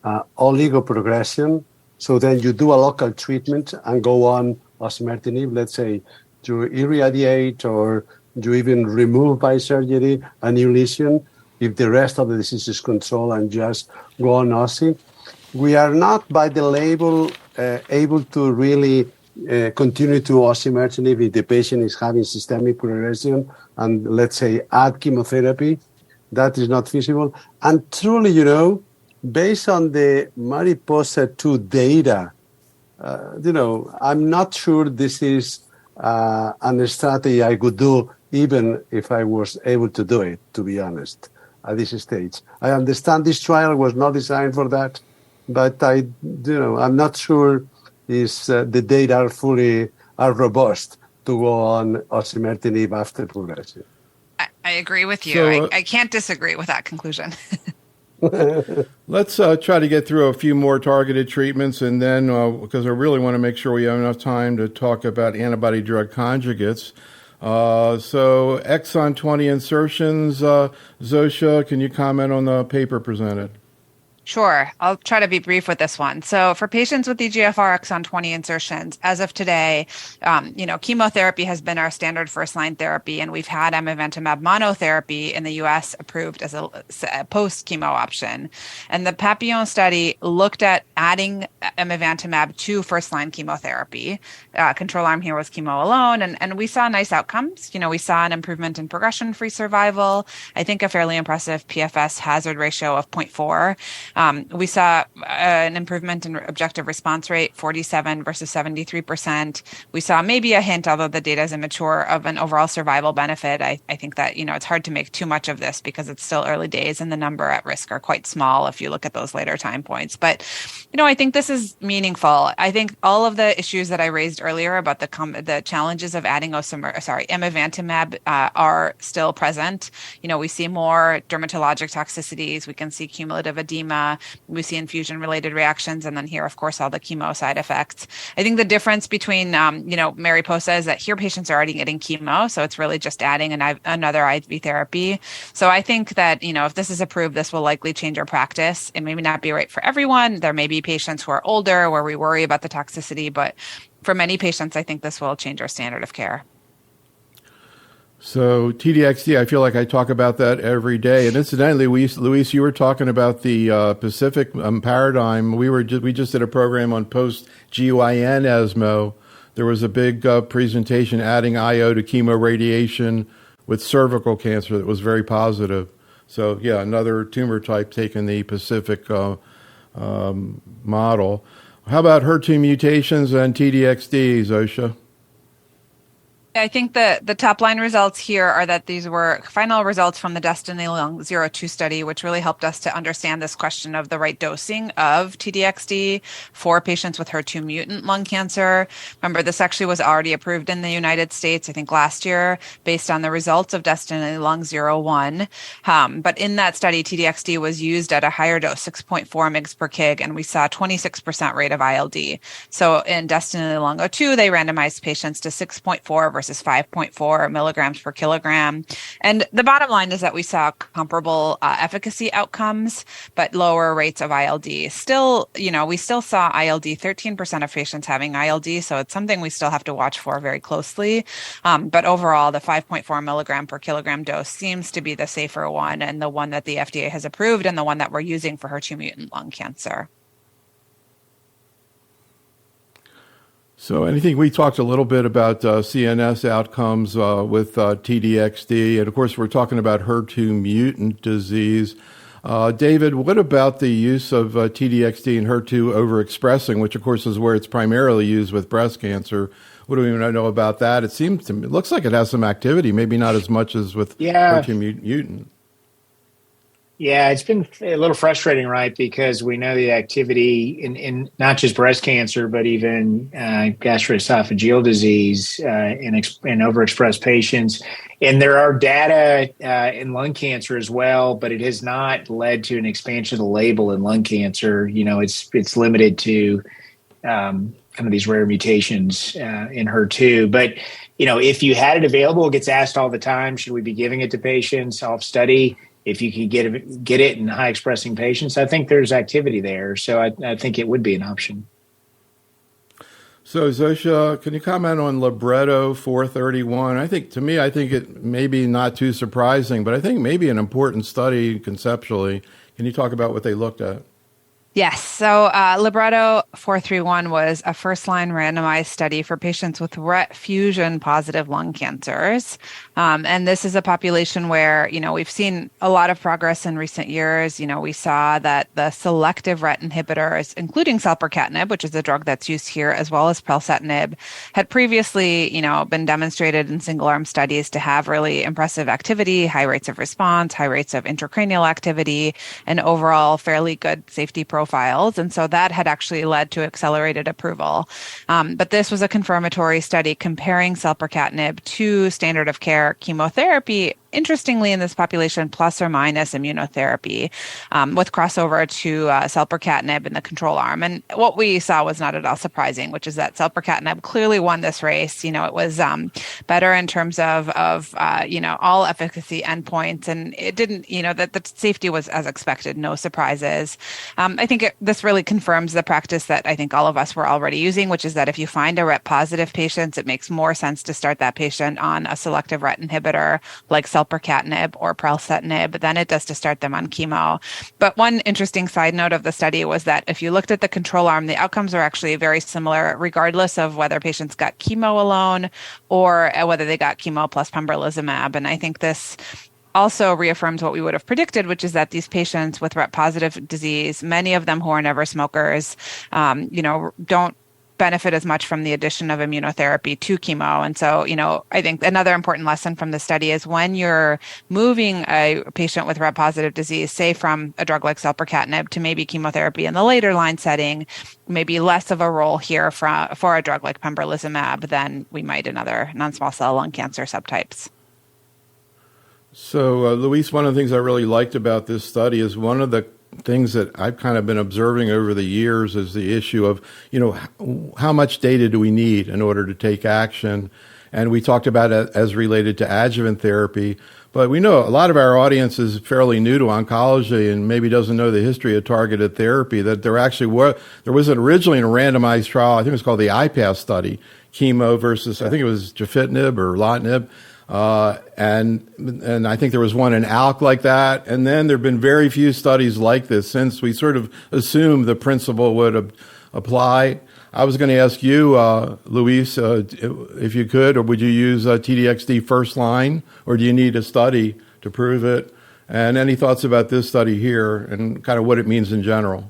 oligoprogression. So then you do a local treatment and go on osimertinib. Let's say you irradiate or you even remove by surgery a new lesion if the rest of the disease is controlled and just go on osi. We are not, by the label, able to really continue to osimertinib if the patient is having systemic progression and, let's say, add chemotherapy. That is not feasible. And truly, based on the Mariposa 2 data, I'm not sure this is a strategy I could do even if I was able to do it, to be honest, at this stage. I understand this trial was not designed for that, but I'm not sure if the data are robust to go on osimertinib after progression. I agree with you. So, I can't disagree with that conclusion. Let's try to get through a few more targeted treatments, and then, because I really want to make sure we have enough time to talk about antibody-drug conjugates. So exon 20 insertions, Zofia, can you comment on the paper presented? Sure. I'll try to be brief with this one. So for patients with EGFR exon 20 insertions, as of today, chemotherapy has been our standard first-line therapy, and we've had amivantamab monotherapy in the U.S. approved as a post-chemo option. And the Papillon study looked at adding amivantamab to first-line chemotherapy. Control arm here was chemo alone, and we saw nice outcomes. We saw an improvement in progression-free survival. I think a fairly impressive PFS hazard ratio of 0.4. We saw an improvement in objective response rate, 47 versus 73%. We saw maybe a hint, although the data is immature, of an overall survival benefit. I think that, it's hard to make too much of this because it's still early days and the number at risk are quite small if you look at those later time points. But, I think this is meaningful. I think all of the issues that I raised earlier about the challenges of adding amivantamab are still present. We see more dermatologic toxicities. We can see cumulative edema. We see infusion-related reactions, and then here, of course, all the chemo side effects. I think the difference between, Mariposa is that here patients are already getting chemo, so it's really just adding another IV therapy. So I think that, if this is approved, this will likely change our practice. It may not be right for everyone. There may be patients who are older where we worry about the toxicity, but for many patients, I think this will change our standard of care. So TDXD, I feel like I talk about that every day. And incidentally, Luis, you were talking about the Pacific paradigm. We just did a program on post-GYN ESMO. There was a big presentation adding IO to chemoradiation with cervical cancer that was very positive. So yeah, another tumor type taking the Pacific model. How about HER2 mutations and TDXD, Zofia? I think the top line results here are that these were final results from the DESTINY-Lung02 study, which really helped us to understand this question of the right dosing of TDXD for patients with HER2 mutant lung cancer. Remember, this actually was already approved in the United States, I think last year, based on the results of DESTINY-Lung01. But in that study, TDXD was used at a higher dose, 6.4 mg per kg, and we saw a 26% rate of ILD. So in DESTINY-Lung02, they randomized patients to 6.4 versus 5.4 milligrams per kilogram. And the bottom line is that we saw comparable efficacy outcomes, but lower rates of ILD. Still, we still saw ILD, 13% of patients having ILD, so it's something we still have to watch for very closely. But overall, the 5.4 milligram per kilogram dose seems to be the safer one and the one that the FDA has approved and the one that we're using for HER2 mutant lung cancer. So we talked a little bit about CNS outcomes with TDXD, and of course we're talking about HER2 mutant disease. David, what about the use of TDXD and HER2 overexpressing, which of course is where it's primarily used with breast cancer? What do we know about that? It looks like it has some activity, maybe not as much as with HER2 mutant. Yeah, it's been a little frustrating, right? Because we know the activity in not just breast cancer, but even gastroesophageal disease in overexpressed patients. And there are data in lung cancer as well, but it has not led to an expansion of the label in lung cancer. It's limited to kind of these rare mutations in HER2. But, if you had it available, it gets asked all the time, should we be giving it to patients off study? if you could get it in high expressing patients, I think there's activity there. So I think it would be an option. So Zofia, can you comment on Libretto 431? I think it may be not too surprising, but I think maybe an important study conceptually. Can you talk about what they looked at? Yes. So Libretto 431 was a first-line randomized study for patients with RET fusion-positive lung cancers. And this is a population where, we've seen a lot of progress in recent years. We saw that the selective RET inhibitors, including selpercatinib, which is a drug that's used here, as well as pralsetinib, had previously, been demonstrated in single-arm studies to have really impressive activity, high rates of response, high rates of intracranial activity, and overall fairly good safety profiles. And so that had actually led to accelerated approval. But this was a confirmatory study comparing selpercatinib to standard of care chemotherapy, interestingly in this population, plus or minus immunotherapy, with crossover to selpercatinib in the control arm. And what we saw was not at all surprising, which is that selpercatinib clearly won this race. It was better in terms of all efficacy endpoints, and it didn't, that the safety was as expected, no surprises. I think this really confirms the practice that I think all of us were already using, which is that if you find a RET positive patient, it makes more sense to start that patient on a selective RET inhibitor like selpercatinib or pralsetinib than it does to start them on chemo. But one interesting side note of the study was that if you looked at the control arm, the outcomes are actually very similar, regardless of whether patients got chemo alone or whether they got chemo plus pembrolizumab. And I think this also reaffirms what we would have predicted, which is that these patients with RET positive disease, many of them who are never smokers, don't benefit as much from the addition of immunotherapy to chemo. And so, I think another important lesson from the study is when you're moving a patient with RET positive disease, say from a drug like selpercatinib to maybe chemotherapy in the later line setting, maybe less of a role here for a drug like pembrolizumab than we might in other non-small cell lung cancer subtypes. So, Luis, one of the things I really liked about this study is one of the things that I've kind of been observing over the years is the issue of, how much data do we need in order to take action? And we talked about it as related to adjuvant therapy, but we know a lot of our audience is fairly new to oncology and maybe doesn't know the history of targeted therapy, that there was originally a randomized trial, I think it was called the IPAS study, chemo versus, I think it was gefitinib or lotinib. And I think there was one in ALK like that. And then there have been very few studies like this since we sort of assumed the principle would apply. I was going to ask you, Luis, if you could, or would you use TDXD first line, or do you need a study to prove it? And any thoughts about this study here and kind of what it means in general?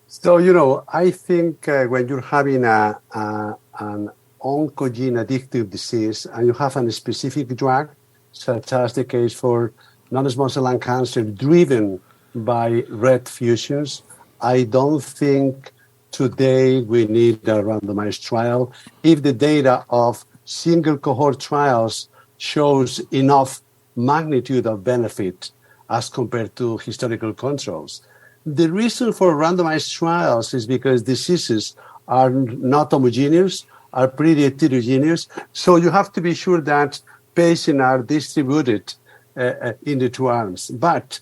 So, I think when you're having an oncogene addictive disease and you have a specific drug, such as the case for non-small cell lung cancer driven by RET fusions, I don't think today we need a randomized trial. If the data of single cohort trials shows enough magnitude of benefit as compared to historical controls. The reason for randomized trials is because diseases are not homogeneous, are pretty heterogeneous. So you have to be sure that patients are distributed in the two arms. But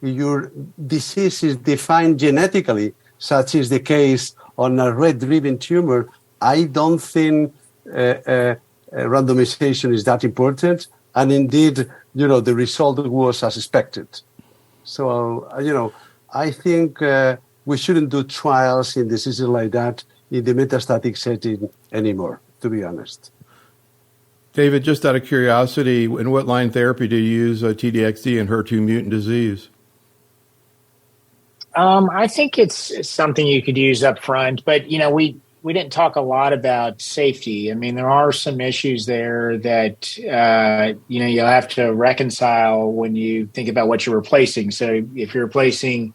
your disease is defined genetically, such is the case on a RET-driven tumor. I don't think randomization is that important. And indeed, the result was as expected. So, I think we shouldn't do trials in diseases like that in the metastatic setting anymore, to be honest. David, just out of curiosity, in what line therapy do you use TDXD in HER2 mutant disease? I think it's something you could use up front, but we didn't talk a lot about safety. I mean, there are some issues there that you'll have to reconcile when you think about what you're replacing. So if you're replacing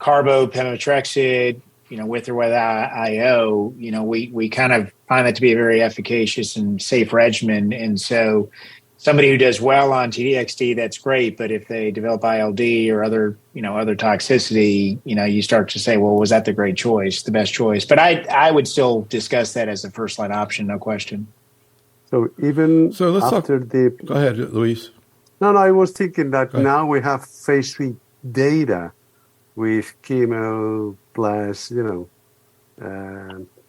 carbopemetrexed, with or without IO, we kind of find that to be a very efficacious and safe regimen. And so somebody who does well on TDXD, that's great. But if they develop ILD or other toxicity, you start to say, well, was that the best choice? But I would still discuss that as a first line option, no question. So let's after Go ahead, Luis. No, I was thinking that now we have phase 3 data with chemo plus,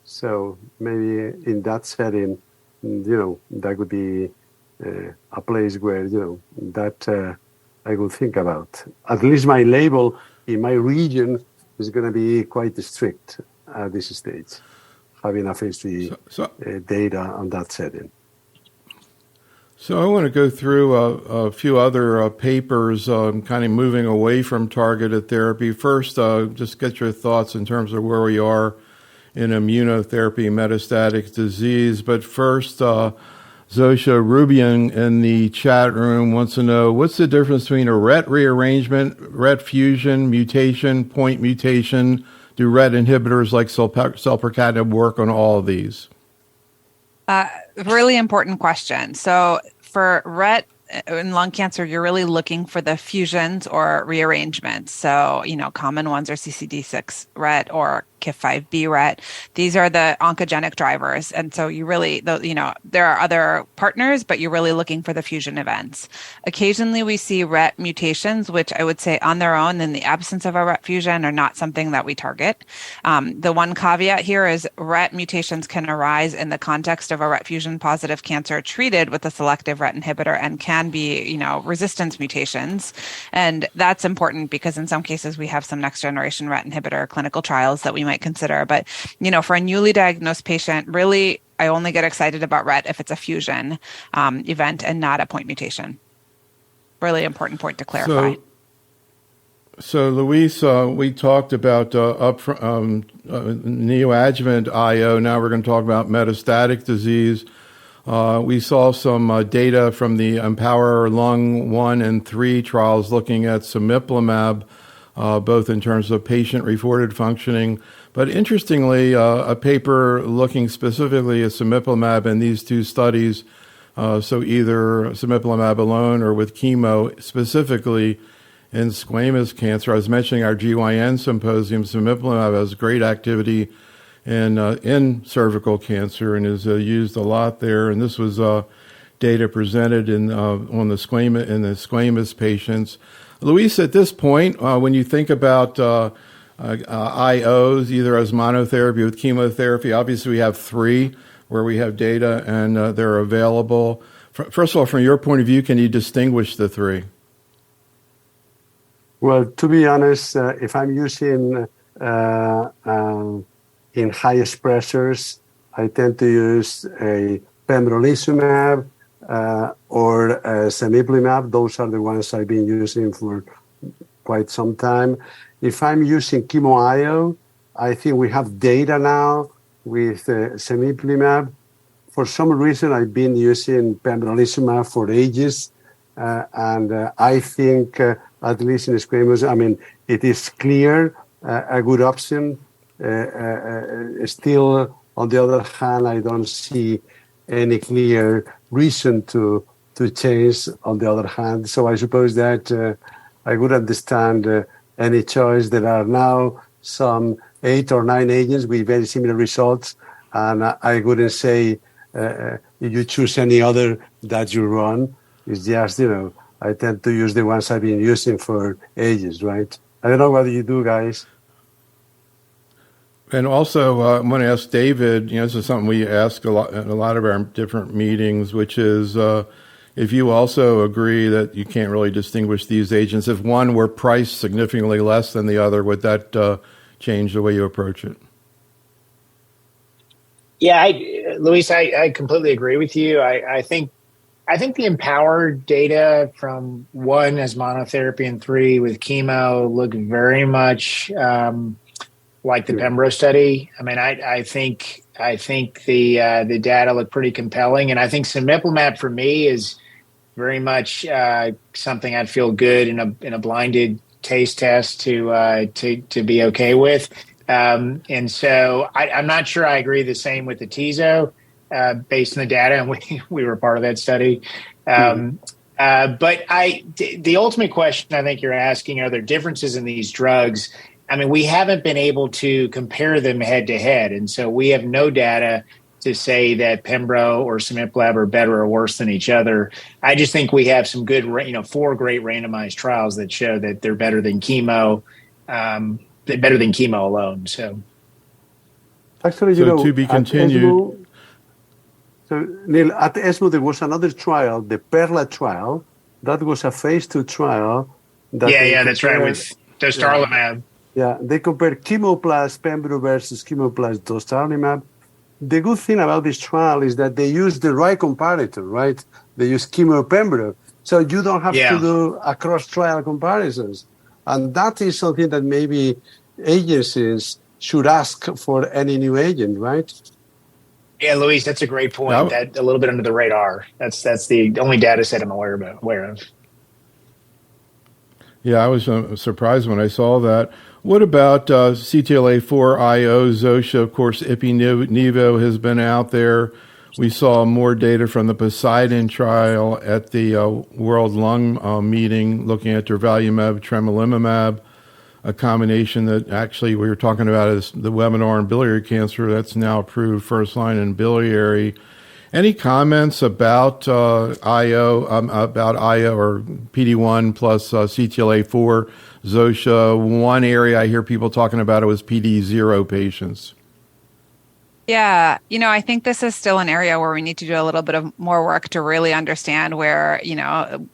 so maybe in that setting, that would be a place where, that I would think about. At least my label in my region is going to be quite strict at this stage, having a phase 3 data on that setting. So I want to go through a few other papers, kind of moving away from targeted therapy. First, just get your thoughts in terms of where we are in immunotherapy metastatic disease. But first, Zofia Rubian in the chat room wants to know, what's the difference between a RET rearrangement, RET fusion, mutation, point mutation? Do RET inhibitors like selpercatinib work on all of these? Really important question. So for RET in lung cancer, you're really looking for the fusions or rearrangements. So, common ones are CCD6 RET or KIF5B RET. These are the oncogenic drivers. And so you really, there are other partners, but you're really looking for the fusion events. Occasionally we see RET mutations, which I would say on their own, in the absence of a RET fusion, are not something that we target. The one caveat here is RET mutations can arise in the context of a RET fusion positive cancer treated with a selective RET inhibitor and can be, resistance mutations. And that's important because in some cases we have some next generation RET inhibitor clinical trials that we might consider. But, for a newly diagnosed patient, really, I only get excited about RET if it's a fusion event and not a point mutation. Really important point to clarify. So Luis, we talked about neoadjuvant IO. Now we're going to talk about metastatic disease. We saw some data from the Empower Lung 1 and 3 trials looking at cemiplimab, both in terms of patient-reported functioning. But interestingly, a paper looking specifically at cemiplimab in these two studies, so either cemiplimab alone or with chemo, specifically in squamous cancer. I was mentioning our GYN symposium. Cemiplimab has great activity in cervical cancer and is used a lot there. And this was data presented in the squamous patients. Luis, at this point, when you think about IOs, either as monotherapy with chemotherapy, obviously we have 3 where we have data and they're available. First of all, from your point of view, can you distinguish the 3? Well, to be honest, if I'm using in high expressors, I tend to use a pembrolizumab or cemiplimab. Those are the ones I've been using for quite some time. If I'm using chemo IO, I think we have data now with cemiplimab. For some reason, I've been using pembrolizumab for ages, and I think at least in squamous, it is clear a good option. Still, on the other hand, I don't see any clear reason to change on the other hand. So I suppose that I would understand any choice. There are now some 8 or 9 agents with very similar results, and I wouldn't say you choose any other that you run. It's just, I tend to use the ones I've been using for ages, right? I don't know what you do, guys. And also, I want to ask David, this is something we ask a lot in a lot of our different meetings, which is if you also agree that you can't really distinguish these agents. If one were priced significantly less than the other, would that change the way you approach it? Yeah, Luis, I completely agree with you. I think the Empower data from 1 as monotherapy and 3 with chemo look very much like the Pembro study. I think the data look pretty compelling, and I think cemiplimab for me is very much something I'd feel good in a blinded taste test to be okay with. And so I'm not sure I agree the same with the Tizo based on the data, and we were part of that study. But the ultimate question I think you're asking, are there differences in these drugs? We haven't been able to compare them head to head. And so we have no data to to say that Pembro or Cemiplimab are better or worse than each other. I just think we have some good, 4 great randomized trials that show that they're better than chemo, alone. So, actually, to be continued. So, Neil, at ESMO, there was another trial, the PERLA trial. That was a phase 2 trial. That's right, with dostarlimab. Yeah, they compared chemo plus Pembro versus chemo plus dostarlimab. The good thing about this trial is that they use the right comparator, right? They use chemo Pembro. So you don't have to do a cross-trial comparisons. And that is something that maybe agencies should ask for any new agent, right? Yeah, Luis, that's a great point. That a little bit under the radar. That's the only data set I'm aware of. Yeah, I was surprised when I saw that. What about CTLA-4 IO? Zofia, of course, Ipi-Nivo has been out there. We saw more data from the Poseidon trial at the World Lung meeting looking at durvalumab, tremelimumab, a combination that actually we were talking about is the webinar on biliary cancer. That's now approved first line in biliary. Any comments about IO or PD-1 plus CTLA-4? Zofia, one area I hear people talking about it was PD-0 patients. Yeah, I think this is still an area where we need to do a little bit of more work to really understand where,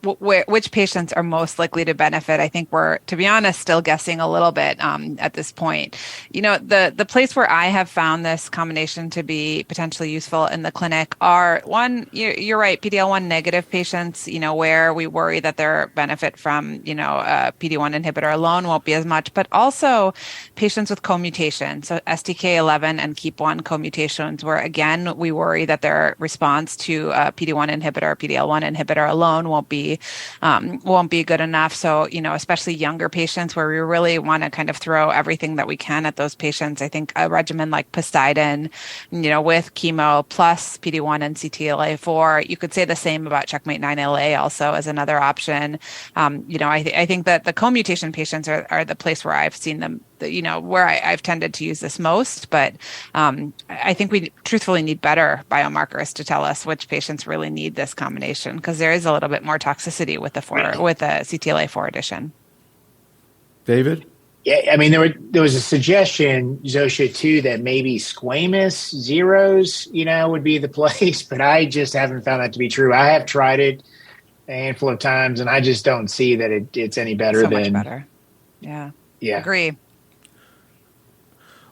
which patients are most likely to benefit. I think we're, to be honest, still guessing a little bit at this point. The place where I have found this combination to be potentially useful in the clinic are, one, you're right, PD-L1 negative patients, where we worry that their benefit from, a PD-1 inhibitor alone won't be as much, but also patients with co-mutation, so STK11 and KEAP1 co-mutations, where again we worry that their response to a PD-1 inhibitor, PD-L1 inhibitor alone won't be good enough. So especially younger patients, where we really want to kind of throw everything that we can at those patients. I think a regimen like Poseidon, with chemo plus PD-1 and CTLA-4. You could say the same about Checkmate 9LA also as another option. I think that the co-mutation patients are the place where I've seen them, where I've tended to use this most, but I think we truthfully need better biomarkers to tell us which patients really need this combination, because there is a little bit more toxicity with the CTLA-4 addition. David? Yeah, I mean, there was a suggestion, Zofia, too, that maybe squamous zeros, would be the place, but I just haven't found that to be true. I have tried it a handful of times, and I just don't see that it's any better much better. Yeah. Agree.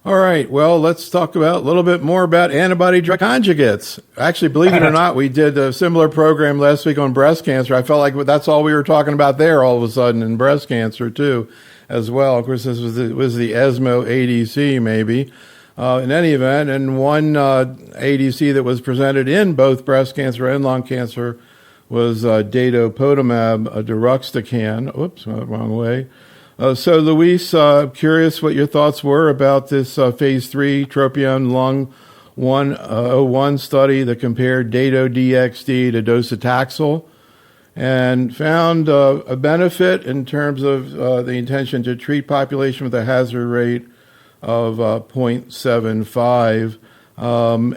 All right. Well, let's talk a little bit more about antibody drug conjugates. Actually, believe it or not, we did a similar program last week on breast cancer. I felt like that's all we were talking about there all of a sudden in breast cancer too, as well. Of course, this was the ESMO ADC maybe. In any event, and one ADC that was presented in both breast cancer and lung cancer was datopotamab deruxtecan. Oops, wrong way. So, Luis, curious what your thoughts were about this phase 3 Tropion Lung 101 study that compared Dato-DXd to docetaxel and found a benefit in terms of the intention to treat population with a hazard rate of 0.75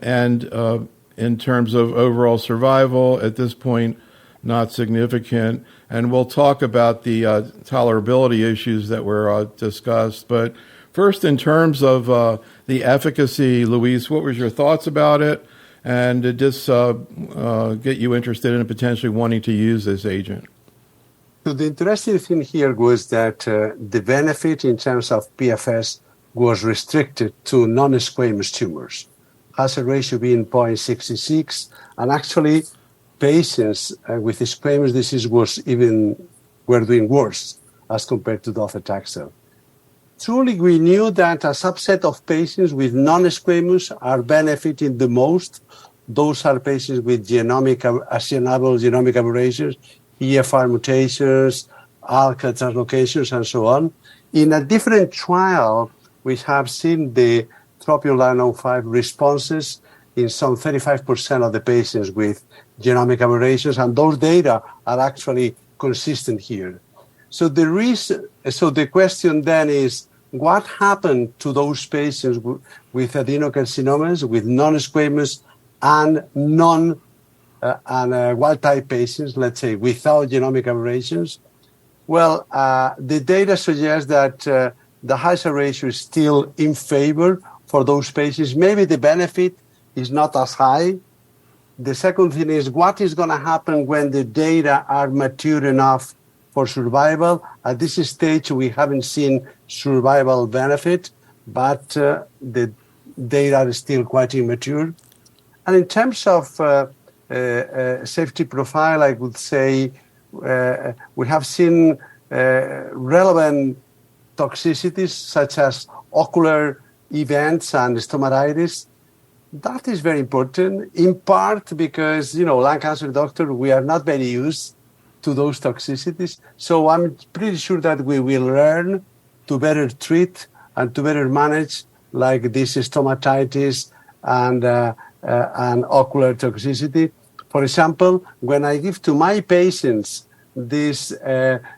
and in terms of overall survival at this point, not significant. And we'll talk about the tolerability issues that were discussed. But first, in terms of the efficacy, Luis, what was your thoughts about it? And did this get you interested in potentially wanting to use this agent? So the interesting thing here was that the benefit in terms of PFS was restricted to non-squamous tumors, hazard ratio being 0.66, and actually patients with squamous disease were doing worse as compared to docetaxel. Truly, we knew that a subset of patients with non-squamous are benefiting the most. Those are patients with actionable genomic aberrations, EFR mutations, ALK translocations, and so on. In a different trial, we have seen the Tropion-Lung-05 responses in some 35% of the patients with genomic aberrations, and those data are actually consistent here. So the question then is, what happened to those patients with adenocarcinomas, with non-squamous and wild-type patients, let's say, without genomic aberrations, well, the data suggests that the hazard ratio is still in favor for those patients. Maybe the benefit is not as high. The second thing is, what is going to happen when the data are mature enough for survival? At this stage, we haven't seen survival benefit, but the data are still quite immature. And in terms of safety profile, I would say we have seen relevant toxicities such as ocular events and stomatitis. That is very important, in part because, lung cancer doctor, we are not very used to those toxicities. So I'm pretty sure that we will learn to better treat and to better manage like this stomatitis and ocular toxicity. For example, when I give to my patients these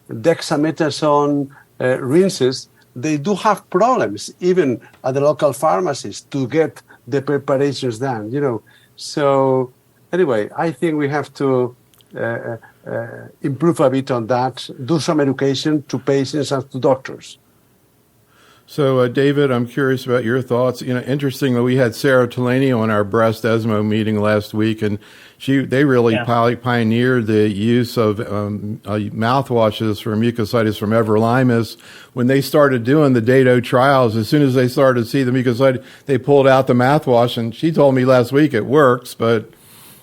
dexamethasone rinses, they do have problems, even at the local pharmacies, to get the preparations done, So anyway, I think we have to improve a bit on that, do some education to patients and to doctors. So, David, I'm curious about your thoughts. Interestingly, we had Sarah Tolani on our breast ESMO meeting last week, and they really pioneered the use of mouthwashes for mucositis from everolimus. When they started doing the Dato trials, as soon as they started to see the mucositis, they pulled out the mouthwash, and she told me last week it works, but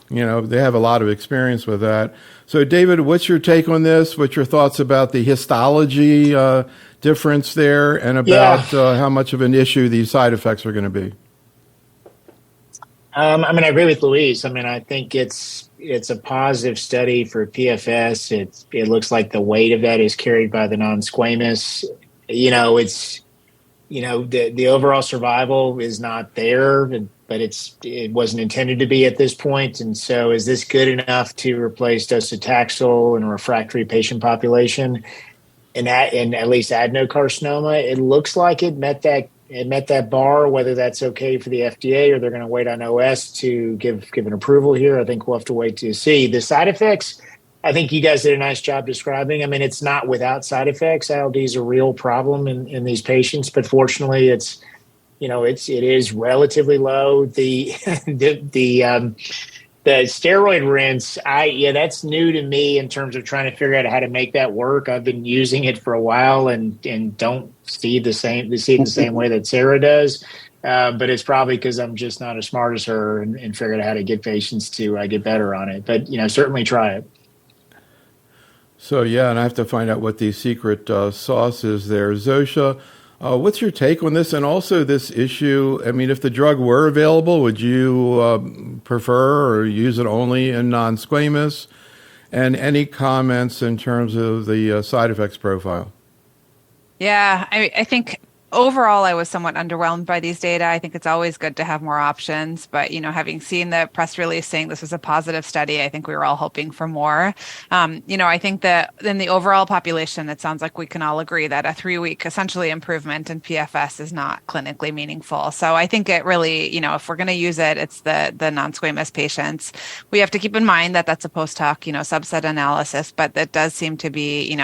they have a lot of experience with that. So, David, what's your take on this? What's your thoughts about the histology difference there, and about how much of an issue these side effects are going to be? I agree with Luis. I think it's a positive study for PFS. It looks like the weight of that is carried by the non-squamous. The overall survival is not there, but it wasn't intended to be at this point. And so is this good enough to replace docetaxel in a refractory patient population? In at least adenocarcinoma, it looks like it met that bar. Whether that's okay for the FDA or they're going to wait on OS to give an approval here, I think we'll have to wait to see. The side effects, I think you guys did a nice job describing. It's not without side effects. ILD is a real problem in these patients, but fortunately, it is relatively low. The steroid rinse, that's new to me in terms of trying to figure out how to make that work. I've been using it for a while and don't see the same way that Sarah does. But it's probably because I'm just not as smart as her and figured out how to get patients to get better on it. But certainly try it. So and I have to find out what the secret sauce is there. Zofia, what's your take on this, and also this issue? If the drug were available, would you prefer or use it only in non-squamous? And any comments in terms of the side effects profile? Yeah, I think overall, I was somewhat underwhelmed by these data. I think it's always good to have more options, but having seen the press release saying this was a positive study, I think we were all hoping for more. I think that in the overall population, it sounds like we can all agree that a 3-week essentially improvement in PFS is not clinically meaningful. So I think it really, if we're going to use it, it's the non-squamous patients. We have to keep in mind that that's a post hoc, subset analysis, but that does seem to be,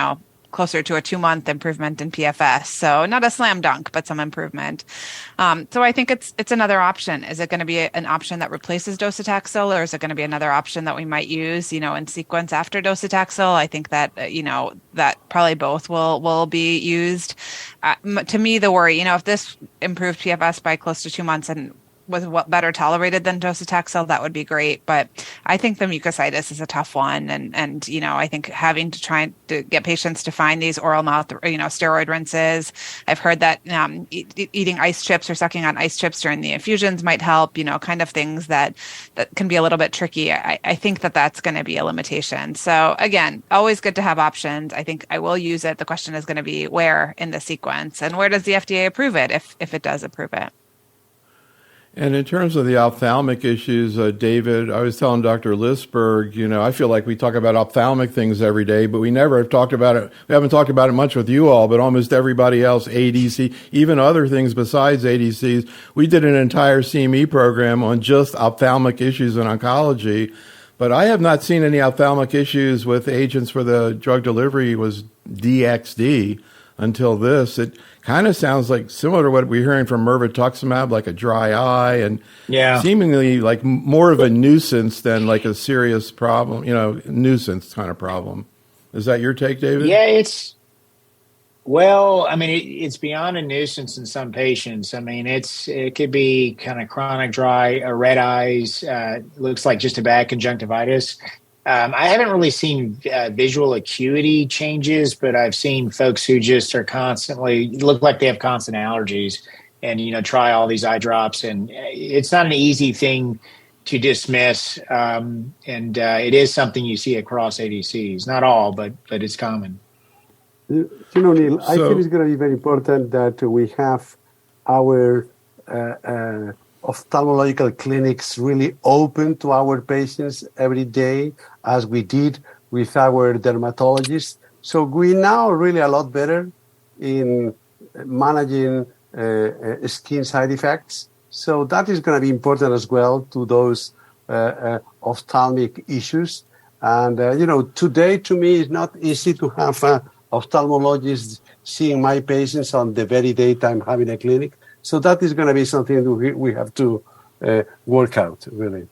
closer to a 2-month improvement in PFS. So not a slam dunk, but some improvement. So I think it's another option. Is it going to be an option that replaces docetaxel, or is it going to be another option that we might use, in sequence after docetaxel? I think that, that probably both will be used. To me, the worry, if this improved PFS by close to 2 months and was better tolerated than docetaxel, that would be great. But I think the mucositis is a tough one. And I think having to try to get patients to find these oral mouth, steroid rinses. I've heard that eating ice chips or sucking on ice chips during the infusions might help, kind of things that can be a little bit tricky. I think that's going to be a limitation. So again, always good to have options. I think I will use it. The question is going to be where in the sequence, and where does the FDA approve it if it does approve it? And in terms of the ophthalmic issues, David, I was telling Dr. Lisberg, I feel like we talk about ophthalmic things every day, but we never have talked about it. We haven't talked about it much with you all, but almost everybody else, ADC, even other things besides ADCs. We did an entire CME program on just ophthalmic issues in oncology, but I have not seen any ophthalmic issues with agents where the drug delivery was DXD until this. It kind of sounds like similar to what we're hearing from mirvetuximab, like a dry eye, and seemingly like more of a nuisance than like a serious problem, nuisance kind of problem. Is that your take, David? Yeah, it's beyond a nuisance in some patients. I mean, it could be kind of chronic dry, red eyes, looks like just a bad conjunctivitis. I haven't really seen visual acuity changes, but I've seen folks who just are constantly look like they have constant allergies and, try all these eye drops. And it's not an easy thing to dismiss. And it is something you see across ADCs. Not all, but it's common. Neil, I think it's going to be very important that we have our ophthalmological clinics really open to our patients every day, as we did with our dermatologists. So we now really a lot better in managing skin side effects. So that is going to be important as well to those ophthalmic issues. And, today to me it's not easy to have ophthalmologists seeing my patients on the very day I'm having a clinic. So that is going to be something that we have to work out, really.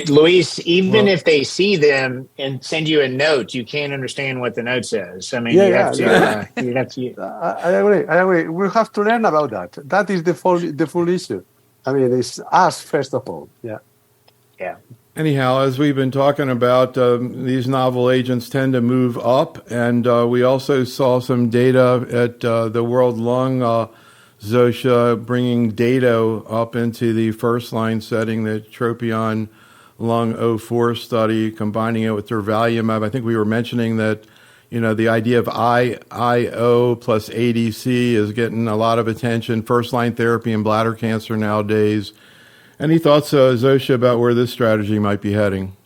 Luis, even if they see them and send you a note, you can't understand what the note says. I mean, you have to. I agree. We have to learn about that. That is the full issue. I mean, it's us, first of all. Yeah. Anyhow, as we've been talking about, these novel agents tend to move up, and we also saw some data at the World Lung Zofia bringing Dato up into the first-line setting, the Tropion Lung 04 study, combining it with durvalumab. I think we were mentioning that, the idea of IO plus ADC is getting a lot of attention, first-line therapy in bladder cancer nowadays. Any thoughts, Zofia, about where this strategy might be heading?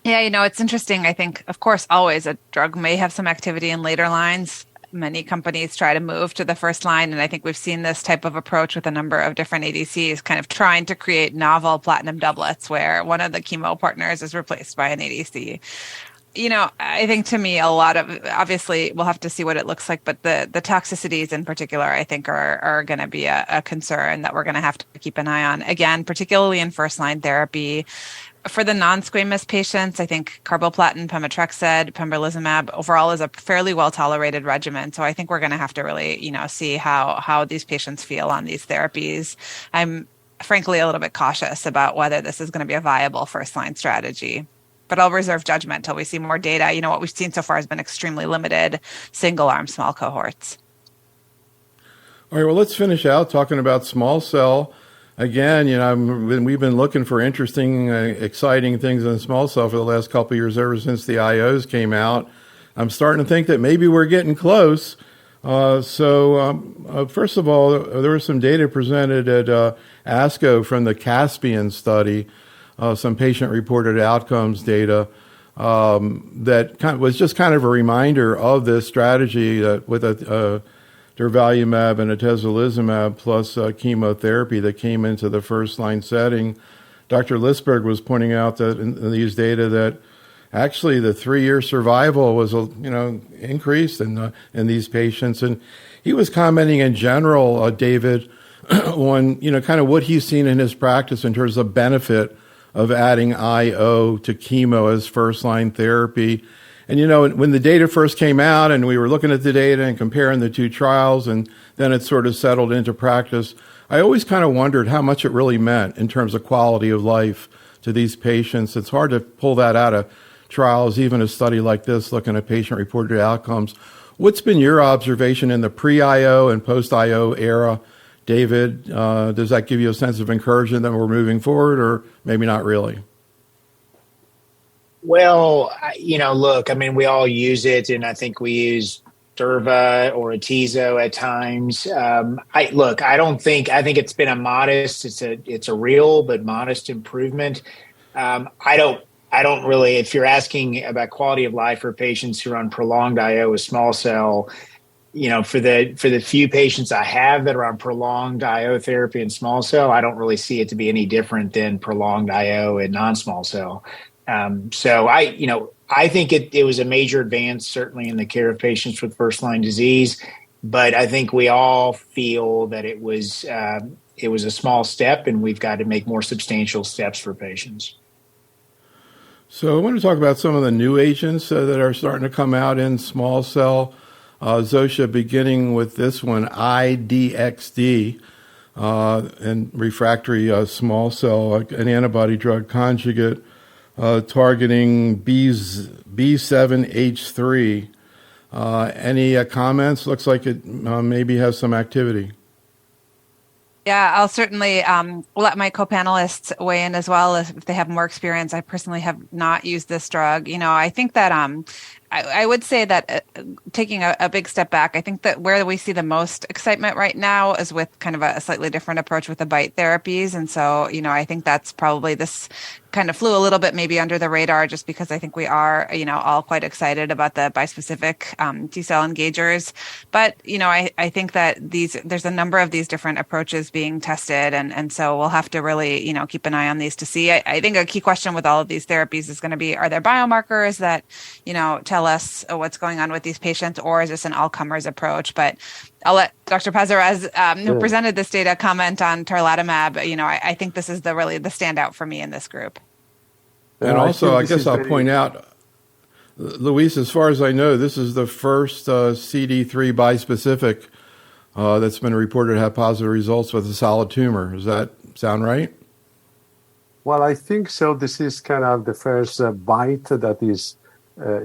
Yeah, it's interesting. I think, of course, always a drug may have some activity in later lines. Many companies try to move to the first line, and I think we've seen this type of approach with a number of different ADCs, kind of trying to create novel platinum doublets where one of the chemo partners is replaced by an ADC. I think to me, a lot of, obviously, we'll have to see what it looks like, but the toxicities in particular, I think, are going to be a concern that we're going to have to keep an eye on. Again, particularly in first-line therapy. For the non-squamous patients, I think carboplatin, pemetrexed, pembrolizumab overall is a fairly well-tolerated regimen. So I think we're going to have to really, see how these patients feel on these therapies. I'm frankly a little bit cautious about whether this is going to be a viable first-line strategy. But I'll reserve judgment till we see more data. What we've seen so far has been extremely limited, single-arm, small cohorts. All right, well, let's finish out talking about small cell. Again, we've been looking for interesting, exciting things in small cell for the last couple of years, ever since the IOs came out. I'm starting to think that maybe we're getting close. First of all, there was some data presented at ASCO from the Caspian study, some patient-reported outcomes data that was just kind of a reminder of this strategy that with a durvalumab and atezolizumab plus chemotherapy that came into the first-line setting. Dr. Lisberg was pointing out that in these data that actually the 3-year survival was increased in these patients, and he was commenting in general, David, on kind of what he's seen in his practice in terms of benefit of adding IO to chemo as first-line therapy. And, when the data first came out and we were looking at the data and comparing the two trials, and then it sort of settled into practice, I always kind of wondered how much it really meant in terms of quality of life to these patients. It's hard to pull that out of trials, even a study like this, looking at patient-reported outcomes. What's been your observation in the pre-IO and post-IO era, David? Does that give you a sense of encouragement that we're moving forward, or maybe not really? Well, look, I mean, we all use it, and I think we use Durva or Atezo at times. I think it's been it's a real but modest improvement. I don't really, if you're asking about quality of life for patients who are on prolonged IO with small cell, for the few patients I have that are on prolonged IO therapy and small cell, I don't really see it to be any different than prolonged IO and non-small cell. So I think it was a major advance, certainly in the care of patients with first-line disease. But I think we all feel that it was a small step, and we've got to make more substantial steps for patients. So I want to talk about some of the new agents that are starting to come out in small cell. Zofia, beginning with this one, IDXD, and refractory small cell, an antibody drug conjugate targeting B7H3. Any comments? Looks like it maybe has some activity. Yeah, I'll certainly let my co-panelists weigh in as well if they have more experience. I personally have not used this drug. I think that I would say that taking a big step back, I think that where we see the most excitement right now is with kind of a slightly different approach with the BiTE therapies. And so, I think that's probably this kind of flew a little bit maybe under the radar just because I think we are, all quite excited about the bispecific T-cell engagers. But, I think that there's a number of these different approaches being tested. And so we'll have to really, keep an eye on these to see. I think a key question with all of these therapies is going to be, are there biomarkers that, tell us what's going on with these patients, or is this an all-comers approach? But I'll let Dr. Paz-Ares, who presented this data, comment on tarlatamab. I think this is the standout for me in this group. And also, I guess I'll point out, Luis, as far as I know, this is the first CD3 bispecific that's been reported to have positive results with a solid tumor. Does that sound right? Well, I think so. This is kind of the first BiTE that is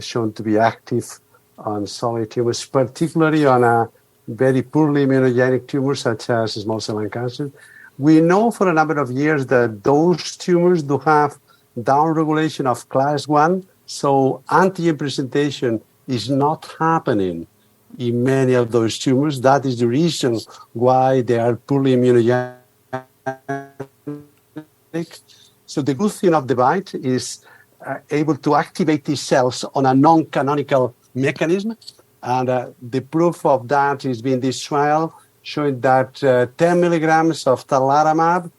shown to be active on solid tumors, particularly on a very poorly immunogenic tumors such as small cell lung cancer. We know for a number of years that those tumors do have downregulation of class 1, so antigen presentation is not happening in many of those tumors. That is the reason why they are poorly immunogenic. So the good thing of the BiTE is able to activate these cells on a non-canonical mechanism. And the proof of that is in this trial, showing that 10 milligrams of tarlatamab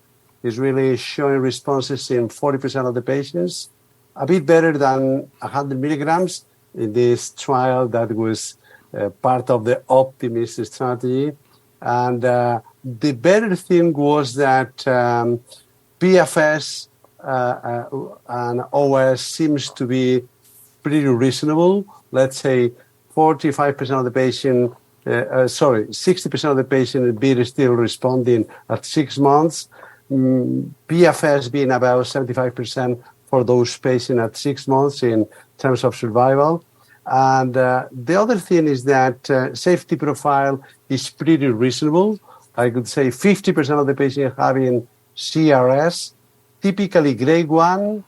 is really showing responses in 40% of the patients, a bit better than 100 milligrams in this trial that was part of the Optimist strategy. And the better thing was that PFS and OS seems to be pretty reasonable. Let's say 45% of the patient, 60% of the patient be still responding at 6 months. PFS being about 75% for those patients at 6 months in terms of survival. And the other thing is that safety profile is pretty reasonable. I could say 50% of the patients having CRS, typically grade 1,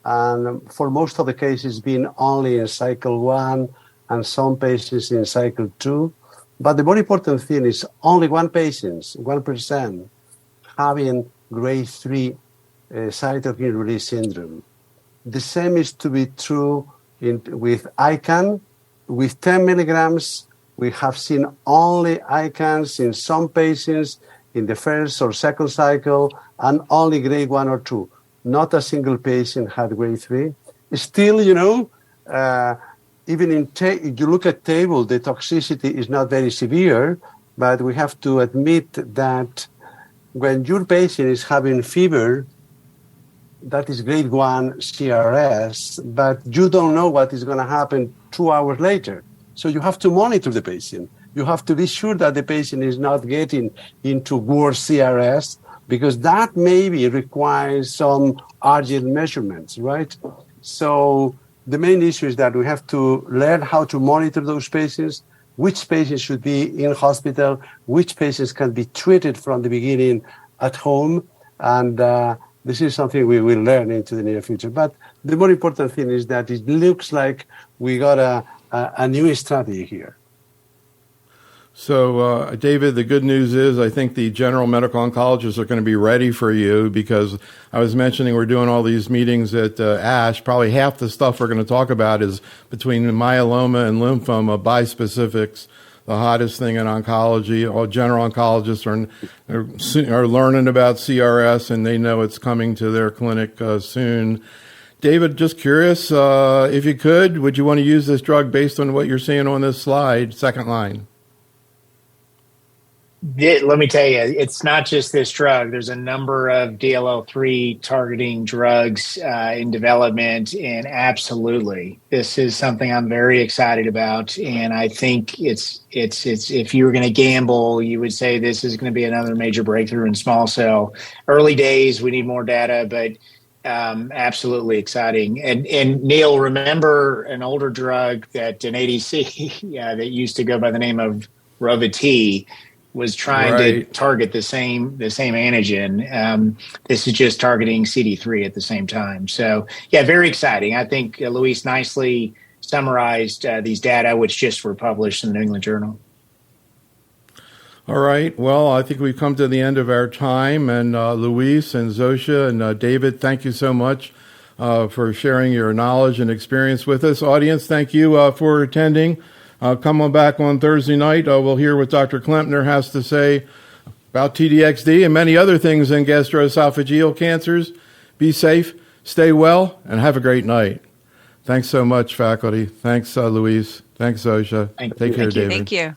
and for most of the cases being only in cycle 1 and some patients in cycle 2. But the more important thing is only one patient, 1%, having grade 3 cytokine release syndrome. The same is to be true with ICANS. With 10 milligrams, we have seen only ICANS in some patients in the first or second cycle, and only grade 1 or 2. Not a single patient had grade 3. Still, even if you look at table, the toxicity is not very severe, but we have to admit that when your patient is having fever, that is grade 1 CRS, but you don't know what is going to happen 2 hours later. So you have to monitor the patient. You have to be sure that the patient is not getting into worse CRS, because that maybe requires some urgent measurements, right? So the main issue is that we have to learn how to monitor those patients, which patients should be in hospital, which patients can be treated from the beginning at home, and this is something we will learn into the near future. But the more important thing is that it looks like we got a new strategy here. So, David, the good news is I think the general medical oncologists are going to be ready for you, because I was mentioning we're doing all these meetings at ASH. Probably half the stuff we're going to talk about is between myeloma and lymphoma, bispecifics, the hottest thing in oncology. All general oncologists are learning about CRS, and they know it's coming to their clinic soon. David, just curious, if you could, would you want to use this drug based on what you're seeing on this slide, second line? Let me tell you, it's not just this drug. There's a number of DLL3 targeting drugs in development, and absolutely, this is something I'm very excited about. And I think it's if you were going to gamble, you would say this is going to be another major breakthrough in small cell. Early days, we need more data, but absolutely exciting. And Neil, remember an older drug that an ADC that used to go by the name of Rovati was trying to target the same antigen. This is just targeting CD3 at the same time. So, yeah, very exciting. I think Luis nicely summarized these data, which just were published in the New England Journal. All right. Well, I think we've come to the end of our time. And Luis and Zofia and David, thank you so much for sharing your knowledge and experience with us. Audience, thank you for attending. Come on back on Thursday night. We'll hear what Dr. Klempner has to say about TDXD and many other things in gastroesophageal cancers. Be safe, stay well, and have a great night. Thanks so much, faculty. Thanks, Luis. Thanks, Zofia. Take care, David. Thank you.